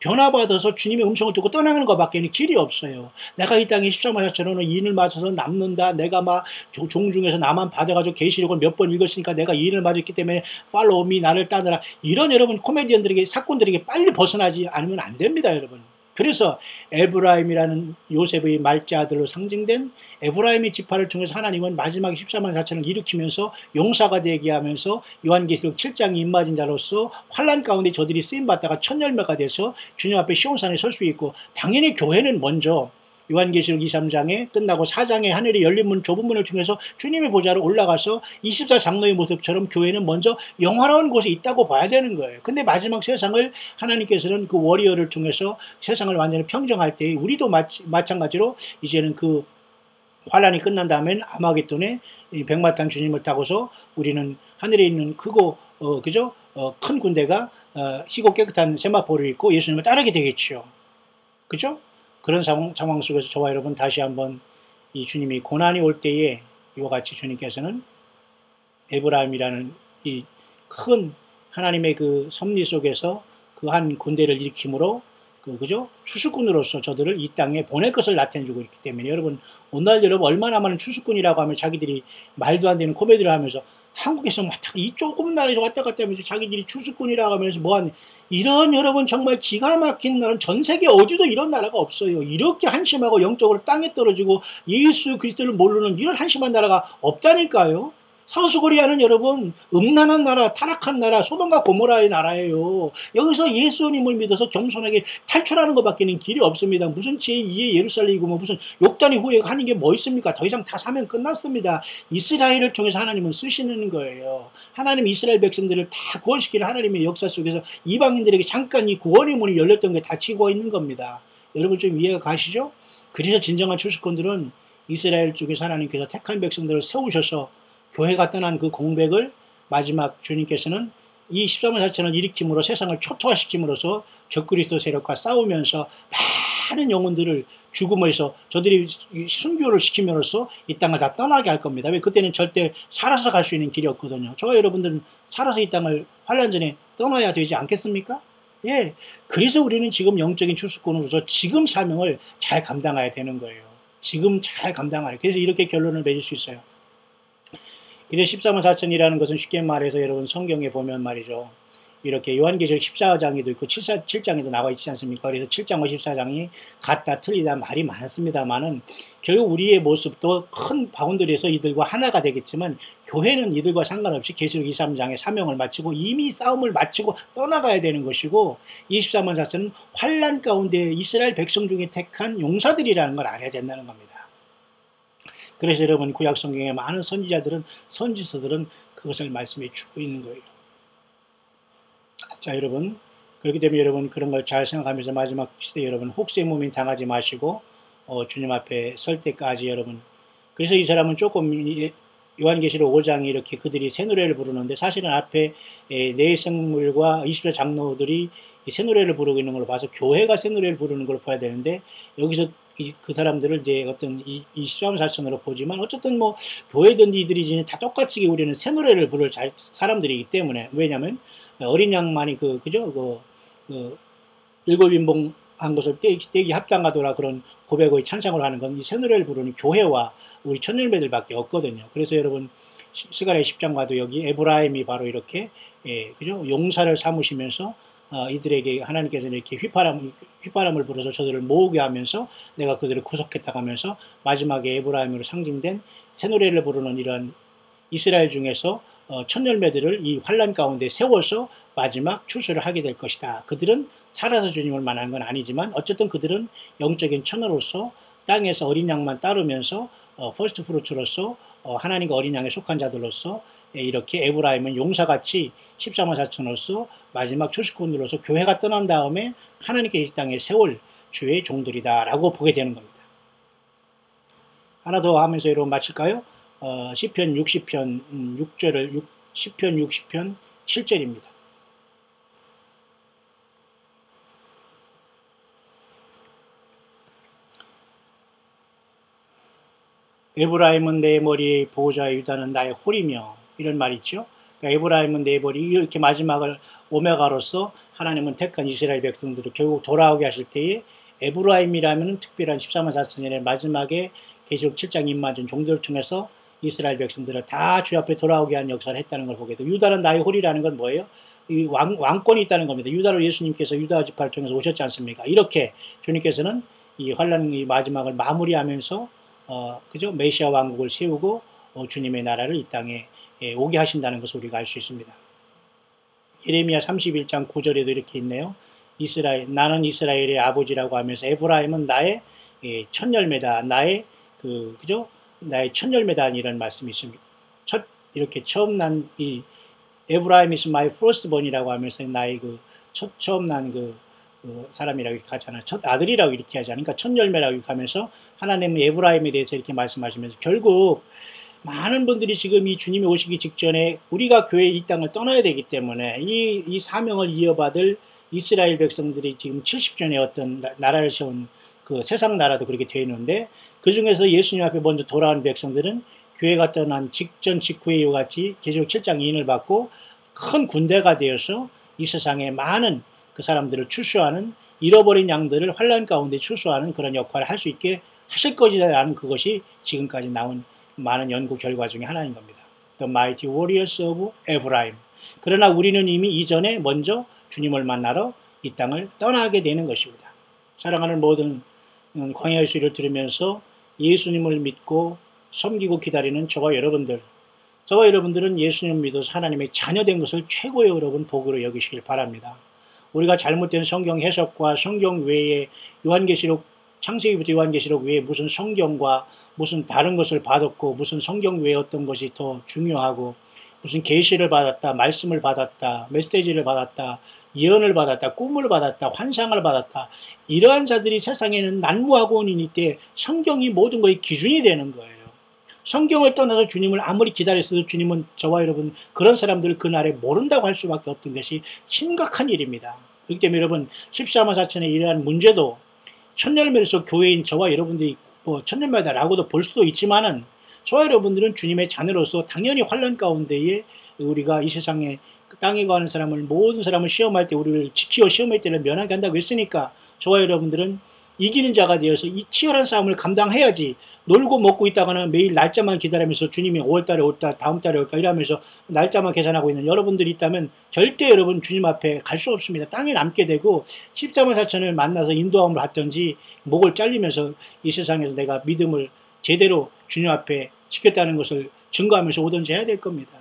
[SPEAKER 1] 변화받아서 주님의 음성을 듣고 떠나는 것밖에는 길이 없어요. 내가 이 땅에 13만 4천원을 인을 맞아서 남는다. 내가 막 종 중에서 나만 받아가지고 계시록을 몇 번 읽었으니까 내가 인을 맞았기 때문에 팔로우 미 나를 따르라. 이런 여러분 코미디언들에게 사건들에게 빨리 벗어나지 않으면 안 됩니다. 여러분. 그래서 에브라임이라는 요셉의 말째 아들로 상징된 에브라임의 지파를 통해서 하나님은 마지막에 14만 4천을 일으키면서 용사가 되게 하면서 요한계시록 7장의 임마진 자로서 환난 가운데 저들이 쓰임받다가 첫 열매가 돼서 주님 앞에 시온산에 설 수 있고 당연히 교회는 먼저 요한계시록 2, 3장에 끝나고 4장에 하늘의 열린 문 좁은 문을 통해서 주님의 보좌로 올라가서 24장로의 모습처럼 교회는 먼저 영화로운 곳에 있다고 봐야 되는 거예요. 근데 마지막 세상을 하나님께서는 그 워리어를 통해서 세상을 완전히 평정할 때 우리도 마찬가지로 이제는 그 환란이 끝난 다음엔 아마겟돈에 백마탄 주님을 타고서 우리는 하늘에 있는 크고 그죠? 큰 군대가 희고 깨끗한 세마포를 입고 예수님을 따르게 되겠죠. 그죠? 그런 상황 속에서 저와 여러분 다시 한번 이 주님이 고난이 올 때에 이와 같이 주님께서는 에브라임이라는 이 큰 하나님의 그 섭리 속에서 그 한 군대를 일으킴으로 그죠? 추수꾼으로서 저들을 이 땅에 보낼 것을 나타내주고 있기 때문에 여러분 오늘 여러분 얼마나 많은 추수꾼이라고 하면 자기들이 말도 안 되는 코미디를 하면서 한국에서 이 조금 나라에서 왔다 갔다 하면서 자기들이 추수꾼이라고 하면서 뭐하는 이런 여러분 정말 기가 막힌 나라는 전 세계 어디도 이런 나라가 없어요. 이렇게 한심하고 영적으로 땅에 떨어지고 예수 그리스도를 모르는 이런 한심한 나라가 없다니까요. 사우스코리아는 여러분 음란한 나라, 타락한 나라, 소돔과 고모라의 나라예요. 여기서 예수님을 믿어서 겸손하게 탈출하는 것밖에는 길이 없습니다. 무슨 제2의 예루살렘이고 뭐 무슨 욕단이 후에 하는 게 뭐 있습니까? 더 이상 다 사면 끝났습니다. 이스라엘을 통해서 하나님은 쓰시는 거예요. 하나님 이스라엘 백성들을 다 구원시키는 하나님의 역사 속에서 이방인들에게 잠깐 이 구원의 문이 열렸던 게 닫히고 있는 겁니다. 여러분 좀 이해가 가시죠? 그래서 진정한 추수꾼들은 이스라엘 쪽에서 하나님께서 택한 백성들을 세우셔서 교회가 떠난 그 공백을 마지막 주님께서는 이 14만 4천을 일으킴으로 세상을 초토화시킴으로써 적그리스도 세력과 싸우면서 많은 영혼들을 죽음에서 저들이 순교를 시킴으로써 이 땅을 다 떠나게 할 겁니다. 왜 그때는 절대 살아서 갈 수 있는 길이 없거든요. 저와 여러분들은 살아서 이 땅을 환란 전에 떠나야 되지 않겠습니까? 예, 그래서 우리는 지금 영적인 추수꾼으로서 지금 사명을 잘 감당해야 되는 거예요. 지금 잘 감당하려. 그래서 이렇게 결론을 맺을 수 있어요. 그래서 14만 4천이라는 것은 쉽게 말해서 여러분 성경에 보면 말이죠. 이렇게 요한계시록 14장에도 있고 7장에도 나와 있지 않습니까? 그래서 7장과 14장이 같다 틀리다 말이 많습니다만은 결국 우리의 모습도 큰 바운더리에서 이들과 하나가 되겠지만 교회는 이들과 상관없이 계시록 2, 3장의 사명을 마치고 이미 싸움을 마치고 떠나가야 되는 것이고 24만 4천은 환란 가운데 이스라엘 백성 중에 택한 용사들이라는 걸 알아야 된다는 겁니다. 그래서 여러분 구약 성경의 많은 선지자들은 선지서들은 그것을 말씀해 주고 있는 거예요. 자, 여러분, 그렇기 때문에 여러분 그런 걸 잘 생각하면서 마지막 시대 여러분 혹세무민 당하지 마시고 주님 앞에 설 때까지 여러분. 그래서 이 사람은 조금 요한계시록 5장에 이렇게 그들이 새 노래를 부르는데 사실은 앞에 내생물과 20여 장로들이 새 노래를 부르고 있는 걸 봐서 교회가 새 노래를 부르는 걸 봐야 되는데 여기서 그 사람들을 이제 어떤 이 13사천으로 보지만 어쨌든 뭐 교회든 이들이 다 똑같이 우리는 새 노래를 부를 사람들이기 때문에 왜냐면 어린 양만이 그죠? 일곱 인봉한 것을 떼기 합당하더라 그런 고백의 찬상을 하는 건 이 새 노래를 부르는 교회와 우리 천열매들밖에 없거든요. 그래서 여러분 스가랴 10장과도 여기 에브라임이 바로 이렇게 그죠? 용사를 삼으시면서 이들에게 하나님께서 이렇게 휘파람을 불어서 저들을 모으게 하면서 내가 그들을 구속했다고 하면서 마지막에 에브라임으로 상징된 새 노래를 부르는 이러한 이스라엘 중에서 천열매들을 이 환란 가운데 세워서 마지막 추수를 하게 될 것이다. 그들은 살아서 주님을 만난 건 아니지만 어쨌든 그들은 영적인 천으로서 땅에서 어린 양만 따르면서 퍼스트 프루트로서 하나님과 어린 양에 속한 자들로서 이렇게 에브라임은 용사같이 14만 4천으로서 마지막 추수꾼으로서 교회가 떠난 다음에 하나님께 이 땅에 세울 주의 종들이다 라고 보게 되는 겁니다. 하나 더 하면서 여러분 마칠까요? 시편 60편 6절을 시편 60편 7절입니다. 에브라임은 내 머리의 보호자 유다는 나의 홀이며 이런 말이 있죠. 그러니까 에브라임은 내 머리 이렇게 마지막을 오메가로서 하나님은 택한 이스라엘 백성들을 결국 돌아오게 하실 때에 에브라임이라면 특별한 14만 4천년의 마지막에 계시록 7장 임맞은 종들을 통해서 이스라엘 백성들을 다 주 앞에 돌아오게 한 역사를 했다는 걸 보게 돼요. 유다는 나의 홀이라는 건 뭐예요? 이 왕권이 있다는 겁니다. 유다로 예수님께서 유다 지파를 통해서 오셨지 않습니까? 이렇게 주님께서는 이 환란의 마지막을 마무리하면서 그죠? 메시아 왕국을 세우고 주님의 나라를 이 땅에 오게 하신다는 것을 우리가 알 수 있습니다. 예레미야 31장 9절에도 이렇게 있네요. 나는 이스라엘의 아버지라고 하면서 에브라임은 나의 첫열매다. 나의 그죠? 나의 첫열매다 이런 말씀이 있습니다. 이렇게 처음 난 이 에브라임 is my firstborn이라고 하면서 나의 처음 난 사람이라고 이렇게 하잖아요. 첫 아들이라고 이렇게 하지 않으니까 첫 열매라고 이렇게 하면서 하나님은 에브라임에 대해서 이렇게 말씀하시면서 결국 많은 분들이 지금 이 주님이 오시기 직전에 우리가 교회 이 땅을 떠나야 되기 때문에 이 사명을 이어받을 이스라엘 백성들이 지금 70전에 어떤 나라를 세운 그 세상 나라도 그렇게 되어 있는데 그 중에서 예수님 앞에 먼저 돌아온 백성들은 교회가 떠난 직전 직후에 이와 같이 계시록 7장 2인을 받고 큰 군대가 되어서 이 세상에 많은 그 사람들을 추수하는 잃어버린 양들을 환란 가운데 추수하는 그런 역할을 할 수 있게 하실 것이라는 그것이 지금까지 나온 많은 연구 결과 중에 하나인 겁니다. The Mighty Warriors of Ephraim. 그러나 우리는 이미 이전에 먼저 주님을 만나러 이 땅을 떠나게 되는 것입니다. 사랑하는 모든 광야의 소리를 들으면서 예수님을 믿고 섬기고 기다리는 저와 여러분들은 예수님을 믿어서 하나님의 자녀된 것을 최고의 여러분 복으로 여기시길 바랍니다. 우리가 잘못된 성경 해석과 성경 외에 요한계시록 창세기부터 요한계시록 외에 무슨 성경과 무슨 다른 것을 받았고 무슨 성경 외에 어떤 것이 더 중요하고 무슨 계시를 받았다, 말씀을 받았다, 메시지를 받았다, 예언을 받았다, 꿈을 받았다, 환상을 받았다. 이러한 자들이 세상에는 난무하고 오는 이때 성경이 모든 것의 기준이 되는 거예요. 성경을 떠나서 주님을 아무리 기다렸어도 주님은 저와 여러분 그런 사람들을 그날에 모른다고 할 수밖에 없던 것이 심각한 일입니다. 그렇기 때문에 여러분 14만 4천의 이러한 문제도 천열매로서 교회인 저와 여러분들이 천열매다라고도 볼 수도 있지만은 저와 여러분들은 주님의 자녀로서 당연히 환란 가운데에 우리가 이 세상에 땅에 가는 사람을 모든 사람을 시험할 때 우리를 지키어 시험할 때를 면하게 한다고 했으니까 저와 여러분들은 이기는 자가 되어서 이 치열한 싸움을 감당해야지 놀고 먹고 있다가는 매일 날짜만 기다리면서 주님이 5월달에 올까 다음 달에 올까 이러면서 날짜만 계산하고 있는 여러분들이 있다면 절대 여러분 주님 앞에 갈 수 없습니다. 땅에 남게 되고 14만 4천을 만나서 인도함을 하든지 목을 잘리면서 이 세상에서 내가 믿음을 제대로 주님 앞에 지켰다는 것을 증거하면서 오든지 해야 될 겁니다.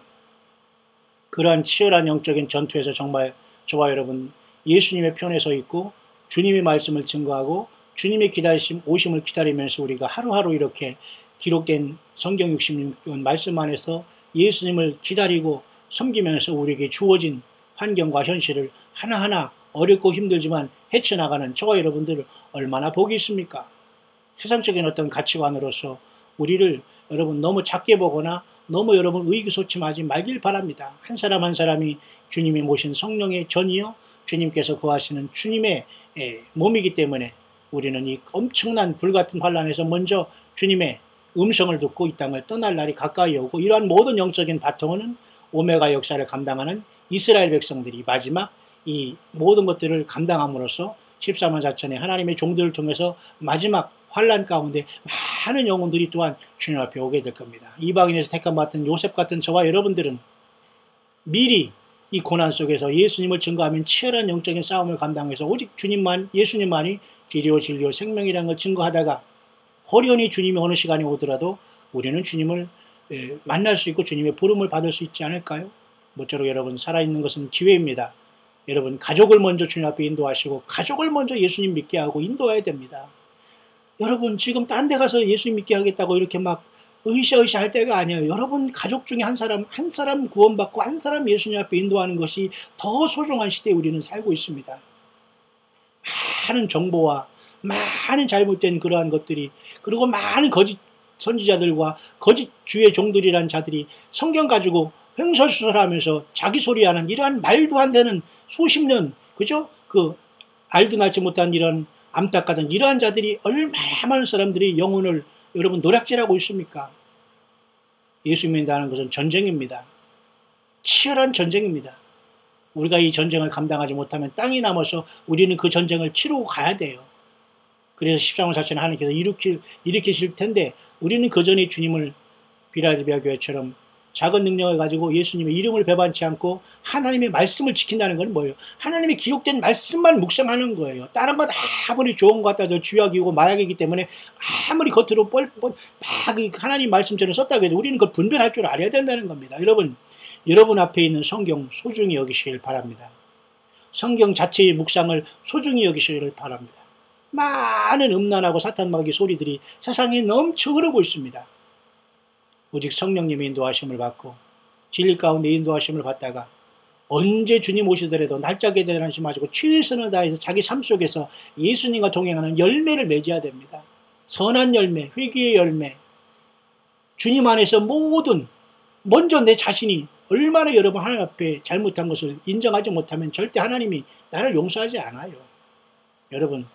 [SPEAKER 1] 그러한 치열한 영적인 전투에서 정말 저와 여러분 예수님의 편에 서 있고 주님의 말씀을 증거하고 주님의 기다리심, 오심을 기다리면서 우리가 하루하루 이렇게 기록된 성경 66권 말씀 안에서 예수님을 기다리고 섬기면서 우리에게 주어진 환경과 현실을 하나하나 어렵고 힘들지만 헤쳐나가는 저와 여러분들 얼마나 복이 있습니까? 세상적인 어떤 가치관으로서 우리를 여러분 너무 작게 보거나 너무 여러분 의기소침하지 말길 바랍니다. 한 사람 한 사람이 주님이 모신 성령의 전이요 주님께서 거하시는 주님의 몸이기 때문에 우리는 이 엄청난 불같은 환란에서 먼저 주님의 음성을 듣고 이 땅을 떠날 날이 가까이 오고, 이러한 모든 영적인 바통은 오메가 역사를 감당하는 이스라엘 백성들이 마지막 이 모든 것들을 감당함으로써 14만 4천의 하나님의 종들을 통해서 마지막 환란 가운데 많은 영혼들이 또한 주님 앞에 오게 될 겁니다. 이방인에서 택함받은 요셉 같은 저와 여러분들은 미리 이 고난 속에서 예수님을 증거하면 치열한 영적인 싸움을 감당해서 오직 예수님만이 길이요 진리요 생명이라는 걸 증거하다가 호련히 주님이 어느 시간에 오더라도 우리는 주님을 만날 수 있고 주님의 부름을 받을 수 있지 않을까요? 모쪼록 여러분, 살아있는 것은 기회입니다. 여러분, 가족을 먼저 주님 앞에 인도하시고 가족을 먼저 예수님 믿게 하고 인도해야 됩니다. 여러분, 지금 딴 데 가서 예수님 믿게 하겠다고 이렇게 막 으쌰으쌰 할 때가 아니에요. 여러분 가족 중에 한 사람 구원받고 한 사람 예수님 앞에 인도하는 것이 더 소중한 시대에 우리는 살고 있습니다. 많은 정보와 많은 잘못된 그러한 것들이, 그리고 많은 거짓 선지자들과 거짓 주의 종들이란 자들이 성경 가지고 횡설수설하면서 자기 소리하는 이러한 말도 안 되는 수십 년, 그죠? 알도 낳지 못한 이런 암탉 같은 이러한 자들이 얼마나 많은 사람들이 영혼을 여러분 노략질하고 있습니까? 예수 믿는다는 것은 전쟁입니다. 치열한 전쟁입니다. 우리가 이 전쟁을 감당하지 못하면 땅이 남아서 우리는 그 전쟁을 치르고 가야 돼요. 그래서 14만 4천 하나님께서 일으키실 텐데, 우리는 그 전에 주님을 빌라델비아 교회처럼 작은 능력을 가지고 예수님의 이름을 배반치 않고 하나님의 말씀을 지킨다는 건 뭐예요? 하나님의 기록된 말씀만 묵상하는 거예요. 다른 거 아무리 좋은 것 같아도 쥐약이고 마약이기 때문에 아무리 겉으로 막 하나님 말씀처럼 썼다고 해도 우리는 그걸 분별할 줄 알아야 된다는 겁니다. 여러분 앞에 있는 성경 소중히 여기시길 바랍니다. 성경 자체의 묵상을 소중히 여기시기를 바랍니다. 많은 음란하고 사탄마귀 소리들이 세상에 넘쳐 흐르고 있습니다. 오직 성령님의 인도하심을 받고 진리 가운데 인도하심을 받다가 언제 주님 오시더라도 날짜에 대한하지 마시고 최선을 다해서 자기 삶 속에서 예수님과 동행하는 열매를 맺어야 됩니다. 선한 열매, 회개의 열매, 주님 안에서 먼저 내 자신이 얼마나 여러분 하나님 앞에 잘못한 것을 인정하지 못하면 절대 하나님이 나를 용서하지 않아요. 여러분,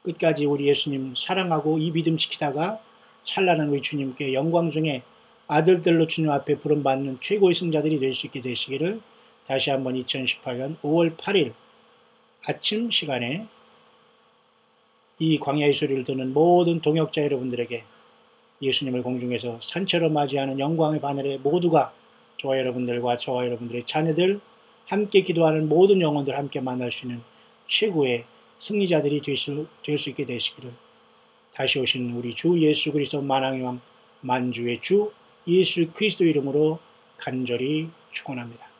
[SPEAKER 1] 끝까지 우리 예수님 사랑하고 이 믿음 지키다가 찬란한 우리 주님께 영광 중에 아들들로 주님 앞에 부름받는 최고의 승자들이 될 수 있게 되시기를 다시 한번 2018년 5월 8일 아침 시간에 이 광야의 소리를 듣는 모든 동역자 여러분들에게 예수님을 공중에서 산처럼 맞이하는 영광의 바늘에 모두가 저와 여러분들의 자녀들, 함께 기도하는 모든 영혼들 함께 만날 수 있는 최고의 승리자들이 될 수 있게 되시기를 다시 오신 우리 주 예수 그리스도 만왕의 왕 만주의 주 예수 그리스도 이름으로 간절히 축원합니다.